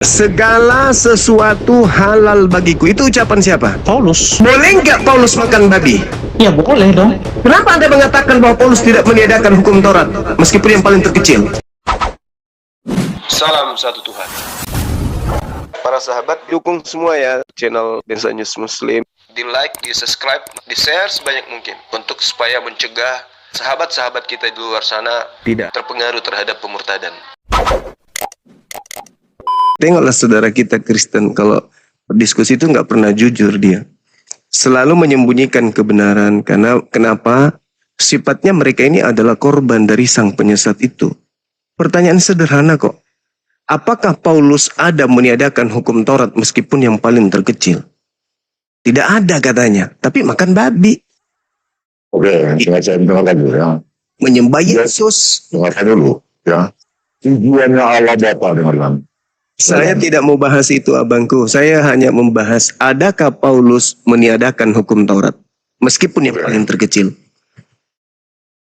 Segala sesuatu halal bagiku. Itu ucapan siapa? Paulus. Boleh nggak Paulus makan babi? Ya boleh dong. Kenapa Anda mengatakan bahwa Paulus tidak meniadakan hukum Taurat, meskipun yang paling terkecil? Salam satu Tuhan. Para sahabat, dukung semua ya channel Densa News Muslim. Di like, di subscribe, di share sebanyak mungkin. Untuk supaya mencegah sahabat-sahabat kita di luar sana tidak terpengaruh terhadap pemurtadan. Tengoklah saudara kita Kristen, kalau berdiskusi itu nggak pernah jujur dia. Selalu menyembunyikan kebenaran. Karena kenapa? Sifatnya mereka ini adalah korban dari sang penyesat itu. Pertanyaan sederhana kok. Apakah Paulus ada meniadakan hukum Taurat meskipun yang paling terkecil? Tidak ada katanya. Tapi makan babi. Oke, saya dengarkan dulu ya. Menyembah Yesus. Dengarkan dulu ya. Tujuannya Allah Bapa dengarkan. Saya tidak mau bahas itu abangku. Saya hanya membahas adakah Paulus meniadakan hukum Taurat. Meskipun yang paling terkecil.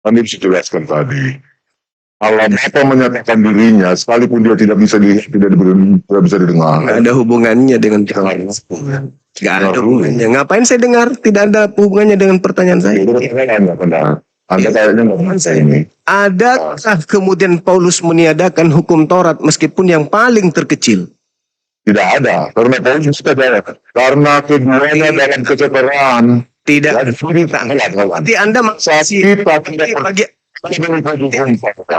Kami bisa jelaskan tadi. Allah Bapa menyatakan dirinya sekalipun dia tidak bisa dilihat, tidak bisa didengar. Nggak ada hubungannya dengan Nggak ada hubungannya. Ngapain saya dengar? Tidak ada hubungannya dengan pertanyaan saya. Anda kayaknya nggak saya ini. Adakah kemudian Paulus meniadakan hukum Taurat meskipun yang paling terkecil? Tidak ada. Karena Paulus sudah ada. Karena keduanya dalam kesetaraan. Tidak. Nanti Anda masih bagi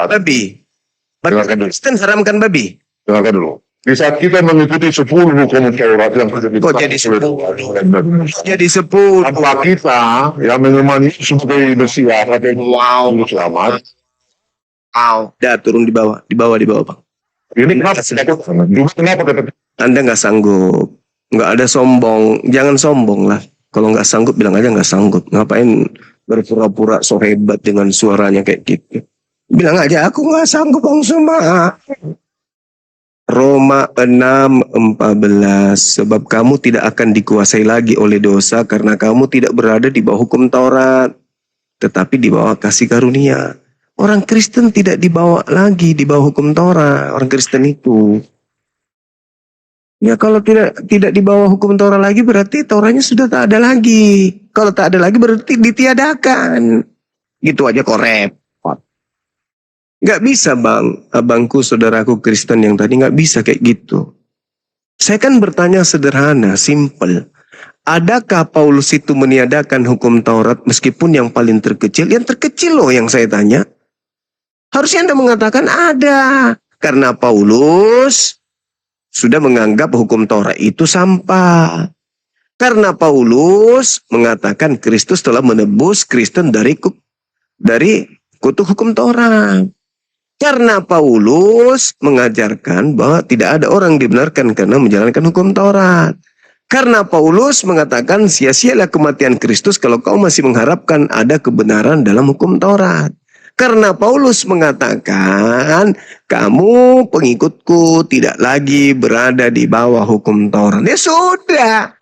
babi. Kristen haramkan babi. Dengarkan dulu. Di saat kita mengikuti 10 hukum Taurat yang sudah Kok jadi 10? Jadi 10. Apakah kita yang mengimani sebagai Mesias atau selamat? Dah turun di bawah, Bang. Ini kenapa? Kenapa kata Anda nggak sanggup, nggak ada sombong, jangan sombong lah. Kalau nggak sanggup bilang aja nggak sanggup. Ngapain berpura-pura so hebat dengan suaranya kayak gitu? Bilang aja aku nggak sanggup Bang Suma. Roma 6:14, sebab kamu tidak akan dikuasai lagi oleh dosa karena kamu tidak berada di bawah hukum Taurat, tetapi di bawah kasih karunia. Orang Kristen tidak dibawa lagi di bawah hukum Taurat. Orang Kristen itu, ya kalau tidak di bawah hukum Taurat lagi berarti Tauratnya sudah tak ada lagi. Kalau tak ada lagi berarti ditiadakan. Gitu aja kok repot. Nggak bisa bang, abangku, saudaraku Kristen yang tadi nggak bisa kayak gitu. Saya kan bertanya sederhana, simple. Adakah Paulus itu meniadakan hukum Taurat meskipun yang paling terkecil? Yang terkecil loh yang saya tanya. Harusnya Anda mengatakan ada. Karena Paulus sudah menganggap hukum Taurat itu sampah. Karena Paulus mengatakan Kristus telah menebus Kristen dari kutuk hukum Taurat. Karena Paulus mengajarkan bahwa tidak ada orang dibenarkan karena menjalankan hukum Taurat. Karena Paulus mengatakan sia-sialah kematian Kristus kalau kau masih mengharapkan ada kebenaran dalam hukum Taurat. Karena Paulus mengatakan kamu pengikutku tidak lagi berada di bawah hukum Taurat. Ya sudah.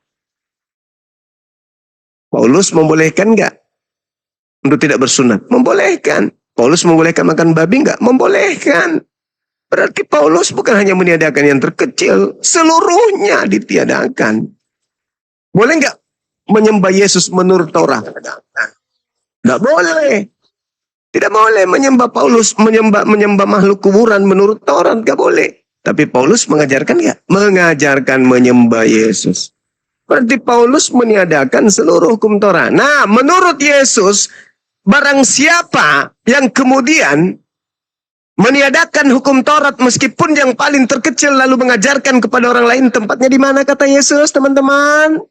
Paulus membolehkan nggak untuk tidak bersunat? Membolehkan. Paulus membolehkan makan babi nggak? Membolehkan. Berarti Paulus bukan hanya meniadakan yang terkecil, seluruhnya ditiadakan. Boleh nggak menyembah Yesus menurut Taurat? Nggak boleh. Tidak boleh menyembah Paulus, menyembah makhluk kuburan menurut Taurat, nggak boleh. Tapi Paulus mengajarkan nggak? Mengajarkan menyembah Yesus. Berarti Paulus meniadakan seluruh hukum Taurat. Nah, menurut Yesus, barang siapa yang kemudian meniadakan hukum Taurat meskipun yang paling terkecil lalu mengajarkan kepada orang lain, tempatnya di mana kata Yesus, teman-teman?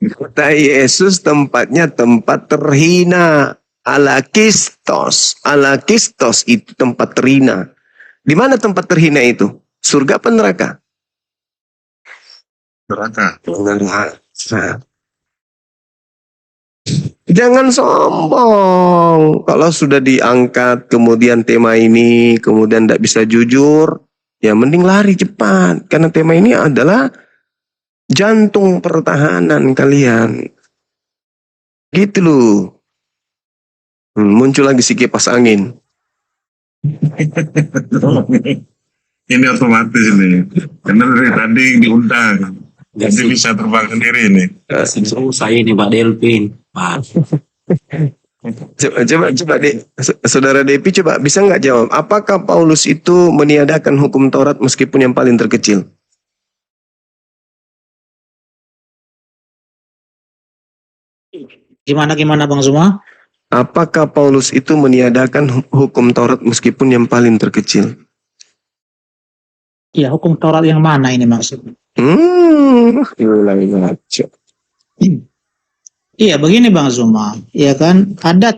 Kata Yesus tempatnya tempat terhina. Alakistos. Alakistos itu tempat terhina. Di mana tempat terhina itu? Surga apa neraka? neraka? Jangan sombong. Kalau sudah diangkat kemudian tema ini, kemudian tidak bisa jujur, ya mending lari cepat. Karena tema ini adalah Jantung pertahanan kalian. Gitu loh. Muncul lagi si kipas angin. Ini otomatis ini. Karena dari tadi diundang. Jadi bisa terbang sendiri ini. Susah ini Pak Delvin. Pak. Coba Saudara Depi coba bisa nggak jawab? Apakah Paulus itu meniadakan hukum Taurat meskipun yang paling terkecil? Gimana Bang Zuma? Apakah Paulus itu meniadakan hukum Taurat meskipun yang paling terkecil? Iya, hukum Taurat yang mana ini maksudnya? Iya, begini Bang Zuma. Iya kan, ada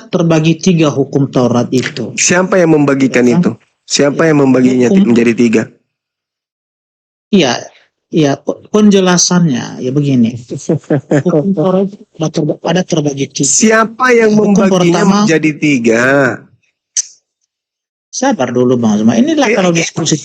terbagi 3 hukum Taurat itu. Siapa yang membagikan Ya kan? itu? Siapa yang membaginya menjadi 3? Iya, penjelasannya ya begini. Hukum Taurat ada terbagi 3. Siapa yang Hukum membaginya pertama- menjadi 3? Sabar dulu Bang Zuma. Inilah kalau diskusi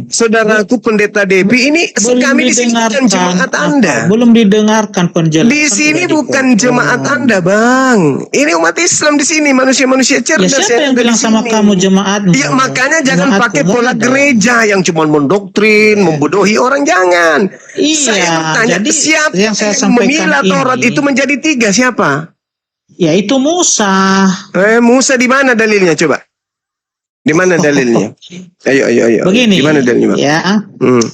Saudaraku Pendeta Depi, ini kami di sini bukan jemaat Anda. Belum didengarkan penjelasan. Di sini udah bukan dipotong. jemaat Anda, Bang. Ini umat Islam di sini, manusia-manusia Ya cerdas. siapa yang ada di bilang sama sini. kamu jemaat? Ya makanya jangan Jemaatku pakai nggak pola ada. gereja yang cuma mendoktrin, membodohi orang, jangan. Iya, Saya bertanya, jadi siapa yang saya yang sampaikan memilah Taurat ini, itu menjadi 3? Siapa? ya itu Musa. Musa di mana dalilnya coba? Di mana dalilnya? Ayo. Begini, Di mana dalilnya, Bang? ya, Hmm.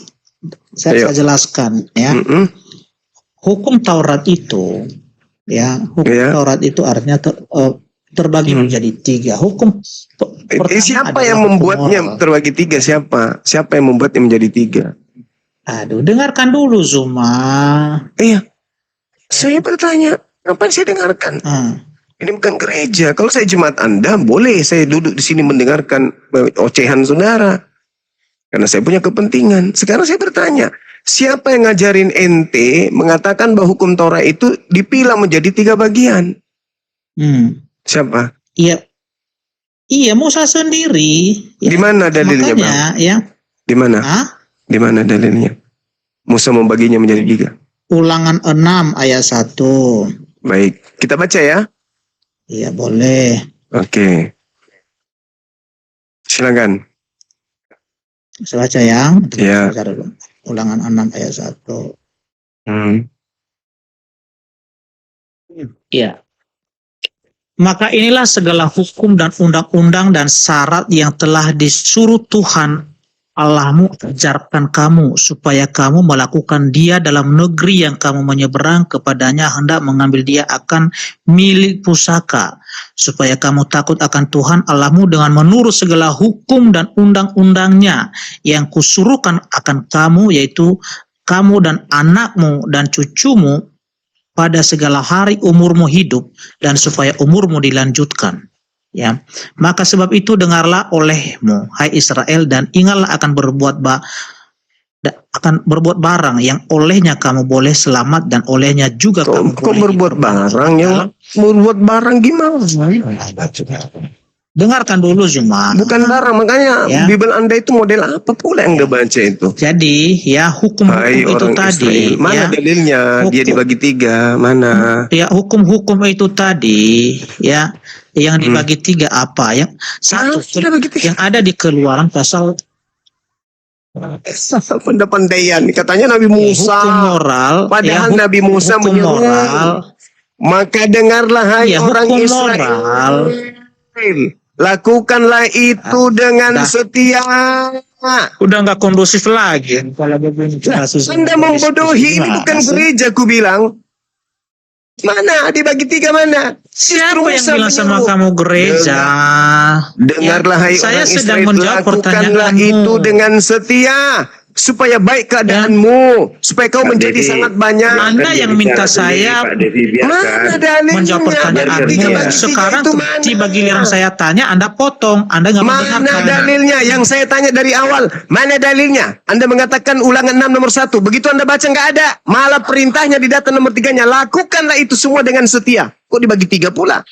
saya Ayo. jelaskan ya. Mm-mm. Hukum Taurat itu, ya, hukum Ya. Taurat itu artinya terbagi menjadi 3. Hukum pertama Siapa adalah yang hukum membuatnya moral. terbagi 3? Siapa yang membuatnya menjadi 3? Aduh, dengarkan dulu Zuma. Iya. Saya bertanya, kapan saya dengarkan? Ini bukan gereja. Kalau saya jemaat Anda, boleh saya duduk di sini mendengarkan ocehan saudara. Karena saya punya kepentingan. Sekarang saya bertanya, siapa yang ngajarin ente mengatakan bahwa hukum Taurat itu dipilah menjadi 3 bagian? Siapa? Iya, Musa sendiri. Ya. Di mana dalilnya, Makanya, Bang? ya. Di mana? Hah? Di mana dalilnya? Musa membaginya menjadi 3. Ulangan 6 ayat 1. Baik, kita baca ya. Iya, boleh. Oke. Silakan. Saya baca ya. Ya. Baca dulu. Ulangan 6 ayat 1. Iya. Maka inilah segala hukum dan undang-undang dan syarat yang telah disuruh Tuhan Allahmu ajarkan kamu, supaya kamu melakukan dia dalam negeri yang kamu menyeberang kepadanya, hendak mengambil dia akan milik pusaka, supaya kamu takut akan Tuhan Allahmu dengan menurut segala hukum dan undang-undangnya yang kusuruhkan akan kamu, yaitu kamu dan anakmu dan cucumu pada segala hari umurmu hidup, dan supaya umurmu dilanjutkan. Ya, maka sebab itu dengarlah olehmu, hai Israel, dan ingatlah akan berbuat barang yang olehnya kamu boleh selamat dan olehnya juga kamu Kok boleh berbuat diperbanyak. barang yang berbuat barang gimana? Dengarkan dulu Zuma. Bukan barang, makanya Ya. Bible Anda itu model apa pula yang Anda baca itu? Jadi ya hukum-hukum Hai itu orang tadi, Israel, mana ya, dalilnya dia Hukum. dibagi 3? Mana? ya hukum-hukum itu tadi, ya, yang dibagi 3 apa? Yang satu, Sudah bagi 3. yang ada di Keluaran pasal Pandai-pandaian, katanya Nabi Musa. hukum moral. Padahal ya, Nabi Musa hukum menyeru. moral. Maka dengarlah hai Iya, orang hukum Israel. moral. Lakukanlah itu dengan dah. setia. Udah nggak kondusif lagi. Anda membodohi, ini bukan gereja, ku bilang. Mana dibagi 3 mana? Siapa Justru yang Musa bilang sama menyeru. kamu gereja? Dengarlah hai Saya orang sedang Israel, menjawab lakukanlah pertanyaanmu. itu dengan setia, supaya baik keadaanmu, supaya kau Pak menjadi Devi, sangat banyak. Anda yang minta saya Pak Devi Mana biarkan. dalilnya? menjawab Bagi 3 pertanyaanmu. bagi 3 Sekarang itu mana? tiba giliran saya tanya, Anda potong. Anda nggak Mana mendengarkan. dalilnya yang saya tanya dari awal? Mana dalilnya? Anda mengatakan ulangan 6 nomor 1. Begitu Anda baca nggak ada. Malah perintahnya di data nomor 3-nya. Lakukanlah itu semua dengan setia. Kok dibagi 3 pula?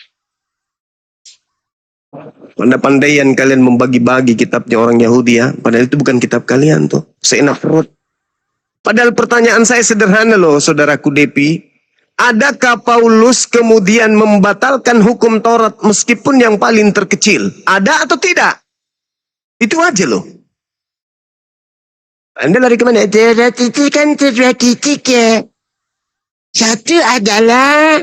Pandai-pandaian kalian membagi-bagi kitabnya orang Yahudi ya. Padahal itu bukan kitab kalian tuh. Seenak perut. Padahal pertanyaan saya sederhana loh, saudaraku Depi. Adakah Paulus kemudian membatalkan hukum Taurat meskipun yang paling terkecil? Ada atau tidak? Itu aja loh. Anda lari kemana? Itu kan terbagi tiga. Satu adalah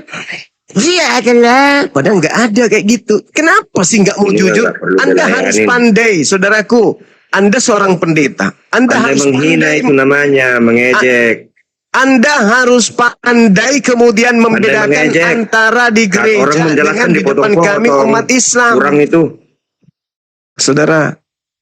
dia adalah. Padahal nggak ada kayak gitu. Kenapa sih nggak mau Ini jujur? nggak perlu Anda harus dilayanin. pandai, saudaraku. Anda seorang pendeta. Anda Anda harus menghina pandai. itu namanya, mengejek. Anda harus pandai kemudian membedakan mengejek. antara di Saat gereja orang menjelaskan dengan di depan dipotong-potong. kami umat Islam. Kurang itu. Saudara,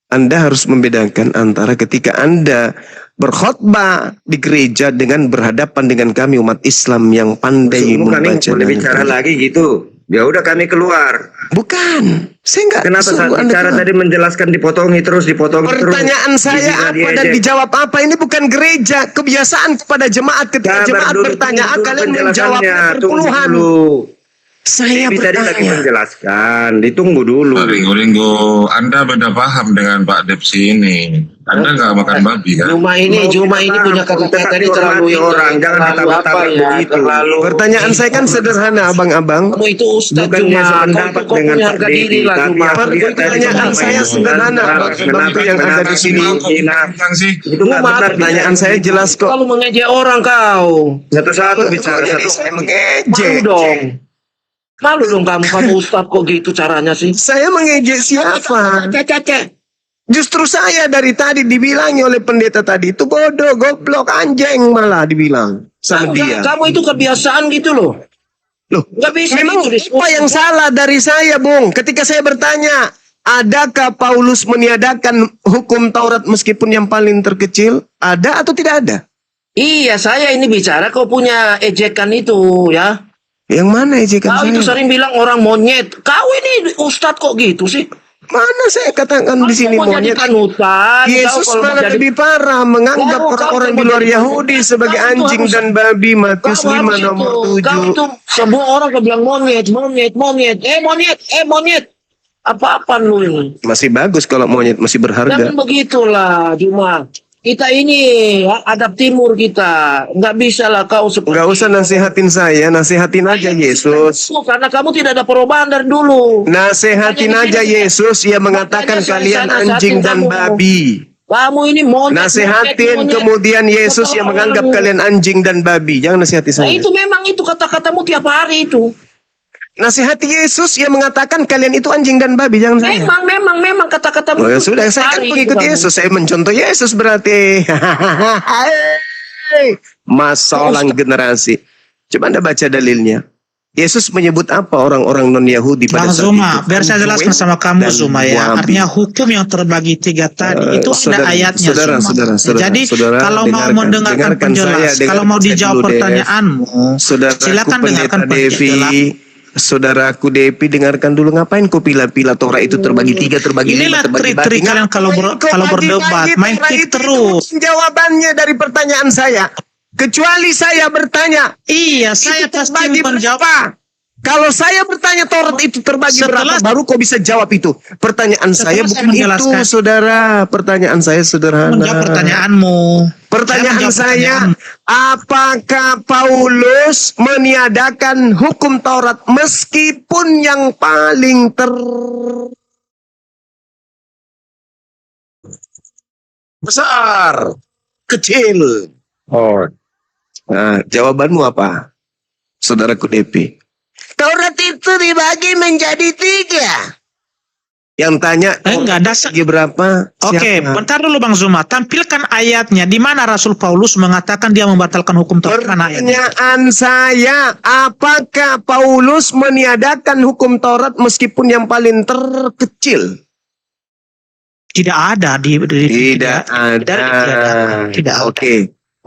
Anda harus membedakan antara ketika Anda berkhotbah di gereja dengan berhadapan dengan kami umat Islam yang pandai Maksudmu kami membaca boleh dan bicara lagi gitu. Ya udah kami keluar. Bukan, saya nggak Kenapa saat suruh Anda bicara keluar. tadi menjelaskan dipotong terus? Pertanyaan saya Dihina, apa dan diejek. dijawab apa? Ini bukan gereja. Kebiasaan kepada jemaat ketika Sabar jemaat dulu, bertanya, tunggu dulu kalian penjelasannya. menjawabnya Tunggu berpuluhan. dulu. Saya Bisa lagi bertanya. menjelaskan. Ditunggu dulu. Ringo, Anda beda paham dengan Pak Depsi ini. Anda nggak makan babi kan? Cuma ini punya kata-kata ini terlalu orang, jangan ditabrak-tabrak begitu. Pertanyaan saya kan sederhana, abang-abang. Kamu itu ustaz Bukannya Cuma, sependapat kau dengan punya Pak harga diri Dedi, lah tapi Cuma. Pertanyaan saya sederhana, abang-abang yang ada di sini. Bilang sih, Itu nggak Cuma, benar. Pertanyaan saya jelas kok. Kalau mengejek orang kau. Satu-satu bicara satu. Saya Malu mengejek. dong. Malu dong kamu ustaz kok gitu caranya sih. Saya mengejek siapa? Cek. Justru saya dari tadi dibilangi oleh pendeta tadi itu bodoh, goblok, anjing malah dibilang sama dia. Kamu itu kebiasaan gitu loh. Loh, Nggak bisa memang gitu diskusi. apa yang salah dari saya, Bung? Ketika saya bertanya, adakah Paulus meniadakan hukum Taurat meskipun yang paling terkecil? Ada atau tidak ada? Iya, saya ini bicara kau punya ejekan itu ya. Yang mana ejekan Kau itu saya? sering bilang orang monyet. Kau ini ustaz kok gitu sih? Mana saya katakan di sini Kau monyet? jadi panutan. Yesus Kau kalau malah menjadi- lebih parah menganggap Kau orang-orang di mau luar jadi- Yahudi sebagai Kau itu anjing harus- dan babi. Matius Kau 5 harus nomor itu. Kau 7. itu semua orang kau bilang monyet. Monyet. Apa-apa lu ini? Masih bagus kalau monyet masih berharga. Jangan begitulah, Cuma. Kita ini Adab Timur kita. Nggak bisa lah kau seperti Enggak usah nasihatin saya, nasihatin aja Yesus. Karena kamu tidak ada perubahan dari dulu. Nasehatin aja Yesus, ia mengatakan kalian anjing dan babi. Kamu ini monyet. Nasehatin monyet. kemudian Yesus yang menganggap kalian anjing dan babi. Jangan nasihati Nah saya. itu memang itu kata-katamu tiap hari itu. Nasihati Yesus yang mengatakan kalian itu anjing dan babi. Jangan saya. Memang kata-katamu. Oh ya itu sudah, tiap saya kan hari pengikut itu, kamu. Yesus. Saya mencontoh Yesus berarti. Masalah generasi. Coba Anda baca dalilnya. Yesus menyebut apa orang-orang non-Yahudi pada Bang saat Zuma, itu? biar saya jelaskan Anjing sama kamu dan Zuma ya. babi. Artinya hukum yang terbagi tiga tadi itu ada ayatnya Zuma. Jadi kalau mau mendengarkan penjelasan, kalau mau dijawab pertanyaanmu, silakan dengarkan penjelasan. Saudaraku Depi, dengarkan dulu. Ngapain kau pila-pila Torah itu terbagi tiga, terbagi Inilah lima, terbagi trik-trik bagi. kalian kalau berdebat, main kick terus. Jawabannya dari pertanyaan saya. Kecuali saya bertanya, Iya, saya itu pasti terbagi menjawab. berapa? Kalau saya bertanya Taurat itu terbagi Setelah- berapa, baru kau bisa jawab itu. Pertanyaan saya Setelah saya bukan menjelaskan. itu, saudara. Pertanyaan saya sederhana. Menjawab pertanyaanmu. Pertanyaan Saya saya, menjawab apakah Paulus meniadakan hukum Taurat meskipun yang paling besar, kecil? Oh, Nah, jawabanmu apa, saudaraku Depi? Taurat itu dibagi menjadi tiga. Yang tanya, Enggak ada. bagi berapa? Oke, Siapa? bentar dulu Bang Zuma. Tampilkan ayatnya. Di mana Rasul Paulus mengatakan dia membatalkan hukum Taurat? Mana ayatnya? Pertanyaan saya, apakah Paulus meniadakan hukum Taurat meskipun yang paling terkecil? Tidak ada di Tidak ada. Tidak ada.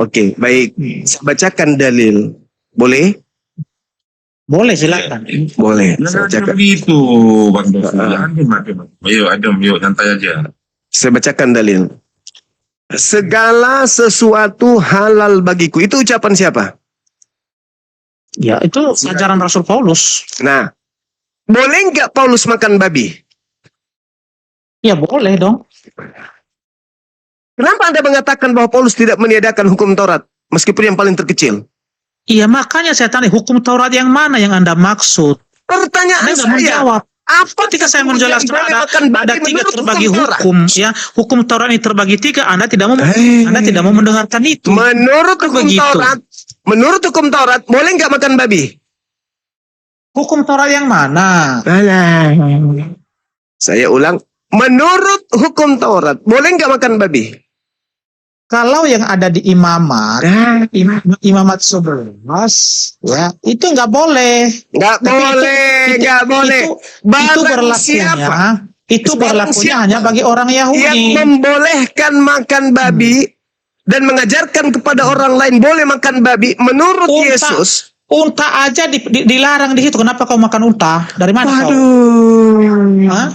Oke, baik. Saya bacakan dalil. Boleh? Boleh silakan. Boleh. Jangan Saya bacakan. begitu, Bang Dovi. Jangan mati, Bang. Ayo, adem, yuk, santai aja. Saya bacakan dalil. Segala sesuatu halal bagiku. Itu ucapan siapa? Ya, itu ajaran Rasul Paulus. Nah, boleh nggak Paulus makan babi? Ya boleh dong. Kenapa Anda mengatakan bahwa Paulus tidak meniadakan hukum Taurat meskipun yang paling terkecil? Iya, makanya saya tanya, hukum Taurat yang mana yang Anda maksud? Pertanyaan Anda nggak saya, menjawab. apa Ketika saya menjelaskan boleh makan ada babi tiga menurut terbagi Taurat? hukum, ya, hukum Taurat ini terbagi tiga. Anda tidak mau mendengarkan itu. Menurut Bukan hukum begitu. Taurat, boleh nggak makan babi? Hukum Taurat yang mana? Saya ulang, menurut hukum Taurat, boleh nggak makan babi? Kalau yang ada di imamat 11, ya, itu nggak boleh. Nggak Tapi boleh, nggak boleh. Itu Barang siapa berlakunya hanya bagi orang yang Yahudi. membolehkan makan babi dan mengajarkan kepada orang lain boleh makan babi, menurut Unta. Yesus. Unta aja dilarang di situ. Kenapa kau makan unta? Dari mana kau? Waduh. Hah?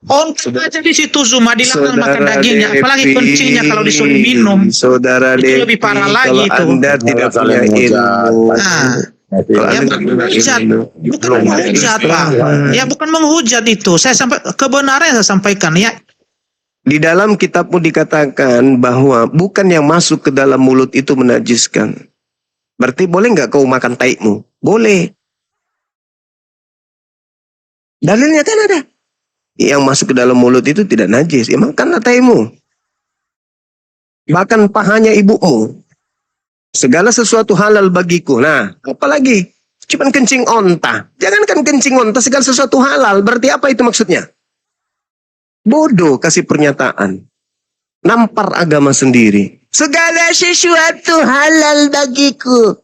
Unta aja di situ Zuma dilarang makan dagingnya, apalagi kencingnya kalau disuruh minum. Saudara Itu Devi, lebih parah lagi kalau itu. Anda tidak punya ilmu. Nah, Kalau ya Anda bukan punya menghujat, ilmu. bukan menghujat, Pak. Ya bukan menghujat itu. Saya sampai kebenaran yang saya sampaikan ya. Di dalam kitabmu dikatakan bahwa bukan yang masuk ke dalam mulut itu menajiskan. Berarti boleh nggak kau makan taikmu? Boleh. Dalilnya kan ada. Yang masuk ke dalam mulut itu tidak najis. Ya makanlah taikmu. Bahkan pahanya ibumu. Segala sesuatu halal bagiku. Nah, apalagi? Cuman kencing onta. Jangankan kencing onta, segala sesuatu halal. Berarti apa itu maksudnya? Bodoh kasih pernyataan. Nampar agama sendiri. Segala sesuatu halal bagiku.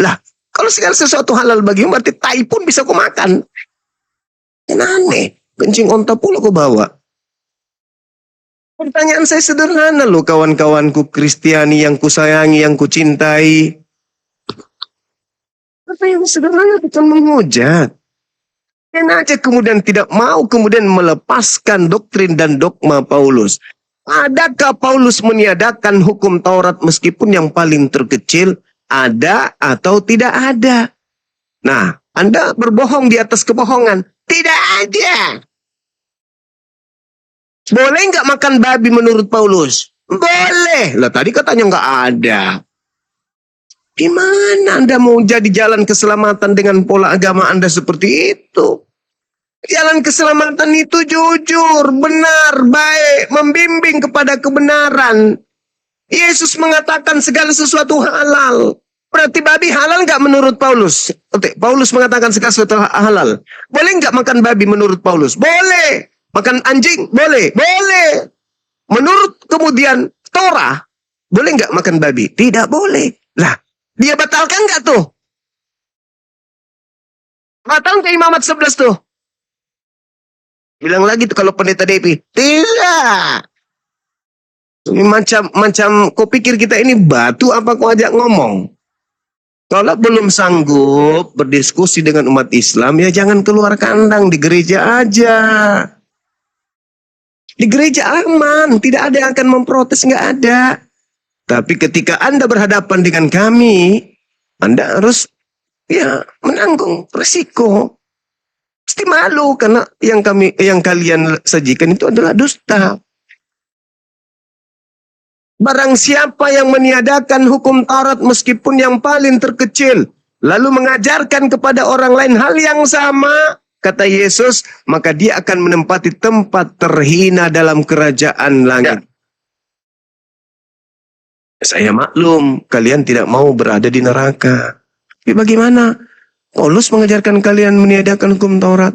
Lah, kalau segala sesuatu halal bagimu, berarti tai pun bisa kau makan. Kan aneh. Kencing onta pula kau bawa. Pertanyaan saya sederhana loh, kawan-kawanku Kristiani yang kusayangi, yang kucintai. Pertanyaan sederhana bukan menghujat. Dan aja kemudian tidak mau kemudian melepaskan doktrin dan dogma Paulus. Adakah Paulus meniadakan hukum Taurat meskipun yang paling terkecil? Ada atau tidak ada? Nah, Anda berbohong di atas kebohongan. Tidak ada. Boleh nggak makan babi menurut Paulus? Boleh. Lah tadi katanya nggak ada. Gimana Anda mau jadi jalan keselamatan dengan pola agama Anda seperti itu? Jalan keselamatan itu jujur, benar, baik, membimbing kepada kebenaran. Yesus mengatakan segala sesuatu halal. Berarti babi halal nggak menurut Paulus? Oke, Paulus mengatakan segala sesuatu halal. Boleh nggak makan babi menurut Paulus? Boleh. Makan anjing? Boleh. Boleh. Menurut kemudian Torah, boleh nggak makan babi? Tidak boleh. Lah, dia batalkan nggak tuh? Batal ke imamat 11 tuh? Bilang lagi tuh kalau pendeta Devi. Tidak. Ini macam kau pikir kita ini batu apa kau ajak ngomong? Kalau belum sanggup berdiskusi dengan umat Islam, ya jangan keluar kandang, di gereja aja. Di gereja aman, tidak ada yang akan memprotes, nggak ada. Tapi ketika Anda berhadapan dengan kami, Anda harus ya menanggung resiko. Pasti malu karena yang kalian sajikan itu adalah dusta. Barang siapa yang meniadakan hukum Taurat meskipun yang paling terkecil, lalu mengajarkan kepada orang lain hal yang sama, kata Yesus, maka dia akan menempati tempat terhina dalam kerajaan langit. Saya maklum, kalian tidak mau berada di neraka. Tapi bagaimana? Paulus mengajarkan kalian meniadakan hukum Taurat.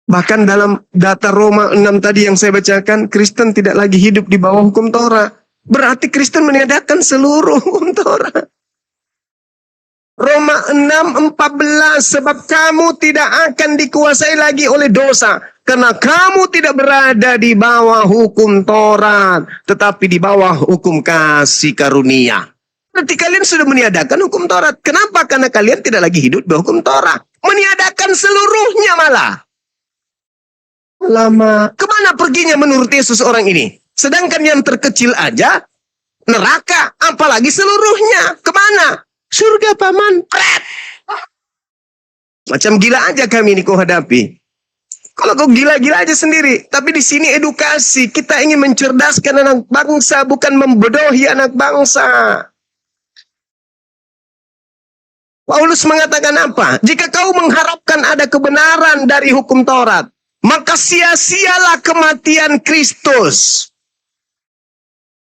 Bahkan dalam data Roma 6 tadi yang saya bacakan, Kristen tidak lagi hidup di bawah hukum Taurat. Berarti Kristen meniadakan seluruh hukum Taurat. Roma 6:14, sebab kamu tidak akan dikuasai lagi oleh dosa, karena kamu tidak berada di bawah hukum Taurat, tetapi di bawah hukum kasih karunia. Berarti kalian sudah meniadakan hukum Taurat. Kenapa? Karena kalian tidak lagi hidup di bawah hukum Taurat. Meniadakan seluruhnya malah. Lama. Kemana perginya menurut Yesus orang ini? Sedangkan yang terkecil aja neraka, apalagi seluruhnya. Kemana? Surga paman. Pret. Macam gila aja kami ini kau hadapi. Kalau kau gila-gila aja sendiri. Tapi di sini edukasi. Kita ingin mencerdaskan anak bangsa, bukan membodohi anak bangsa. Paulus mengatakan apa? Jika kau mengharapkan ada kebenaran dari hukum Taurat, maka sia-sialah kematian Kristus.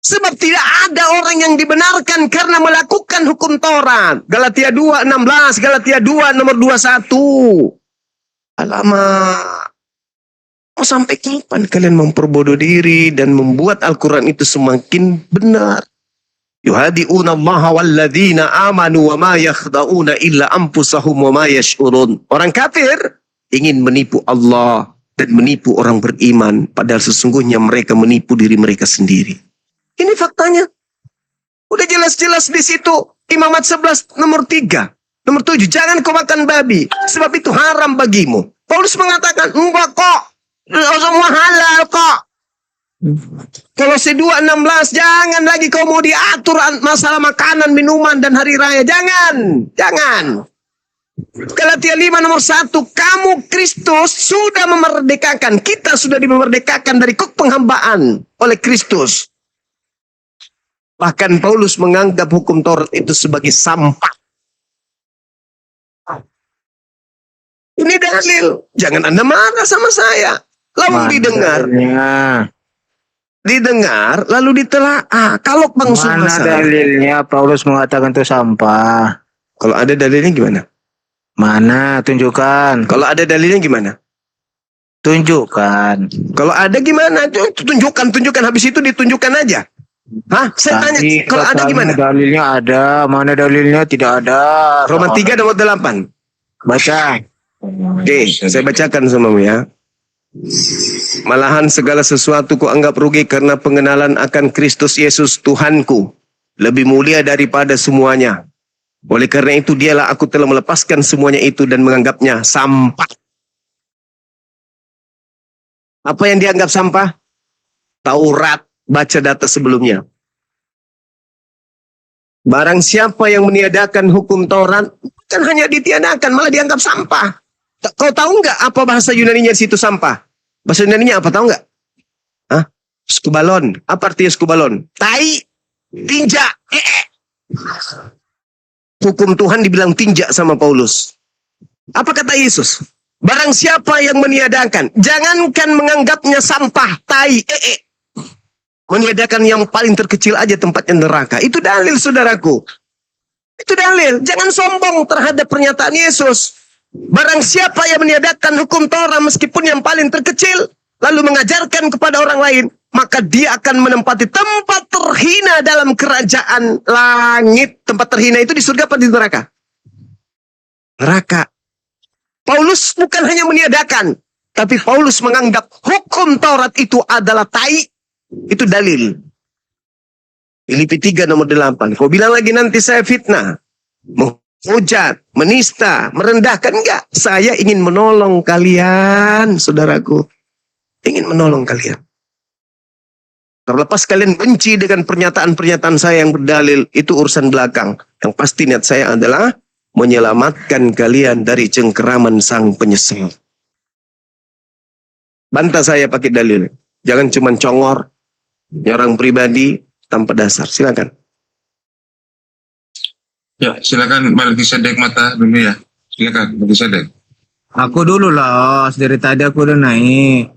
Sebab tidak ada orang yang dibenarkan karena melakukan hukum Taurat. Galatia 2:16, Galatia 2 nomor 21. Alamak. Mau sampai kapan kalian memperbodoh diri dan membuat Al-Quran itu semakin benar? Yuhadi'una Allah walladzina amanu wa ma yakhda'una illa anfusahum wa ma yash'urun. Orang kafir ingin menipu Allah dan menipu orang beriman, padahal sesungguhnya mereka menipu diri mereka sendiri. Ini faktanya. Udah jelas-jelas di situ. Imamat 11 nomor 3. Nomor 7. Jangan kau makan babi, sebab itu haram bagimu. Paulus mengatakan, enggak kok. Semua halal kok. Kolose 2:16, jangan lagi kau mau diatur masalah makanan, minuman, dan hari raya. Jangan. Galatia 5 nomor 1, kamu Kristus sudah memerdekakan. Kita sudah dimerdekakan dari kuk penghambaan oleh Kristus. Bahkan Paulus menganggap hukum Taurat itu sebagai sampah. Ini dalil. Jangan Anda marah sama saya. Lalu didengar, lalu ditelaah. Kalau Bang Mana Subasa, dalilnya Paulus mengatakan itu sampah? kalau ada dalilnya gimana? Mana? Tunjukkan. Kalau ada dalilnya gimana? Tunjukkan. Kalau ada gimana? Tunjukkan. Habis itu ditunjukkan aja. Hah? Saya tanya, Tadi kalau ada katanya gimana? dalilnya ada. Mana dalilnya tidak ada? Roma 3 nomor 8. Baca. Oke, saya bacakan samamu ya. Malahan segala sesuatu ku anggap rugi karena pengenalan akan Kristus Yesus Tuhanku lebih mulia daripada semuanya. Oleh karena itu dialah aku telah melepaskan semuanya itu dan menganggapnya sampah. Apa yang dianggap sampah? Taurat, baca data sebelumnya. Barang siapa yang meniadakan hukum Taurat, bukan hanya ditiadakan, malah dianggap sampah. Kau tahu nggak apa bahasa Yunaninya di situ sampah? Bahasa Yunaninya apa, tahu nggak? Hah? Skubalon. Apa artinya skubalon? Tai, tinja. Hukum Tuhan dibilang tinja sama Paulus. Apa kata Yesus? Barang siapa yang meniadakan, jangankan menganggapnya sampah, tai, meniadakan yang paling terkecil aja tempatnya neraka. Itu dalil, saudaraku. Itu dalil. Jangan sombong terhadap pernyataan Yesus. Barang siapa yang meniadakan hukum Taurat meskipun yang paling terkecil, lalu mengajarkan kepada orang lain, maka dia akan menempati tempat terhina dalam kerajaan langit. Tempat terhina itu di surga apa di neraka? Neraka. Paulus bukan hanya meniadakan, tapi Paulus menganggap hukum Taurat itu adalah tai. Itu dalil. Filipi 3 nomor 8. Kau bilang lagi nanti saya fitnah, menghujat, menista, merendahkan. Enggak. Saya ingin menolong kalian, saudaraku. Ingin menolong kalian. Terlepas kalian benci dengan pernyataan-pernyataan saya yang berdalil, itu urusan belakang. Yang pasti niat saya adalah menyelamatkan kalian dari cengkeraman sang penyesal. Bantah saya pakai dalil. Jangan cuma congor, nyerang pribadi tanpa dasar. Silakan. Ya, silakan Melkisedek Mata dulu ya. Silakan Melkisedek. Aku dulu lah. Dari tadi aku udah naik.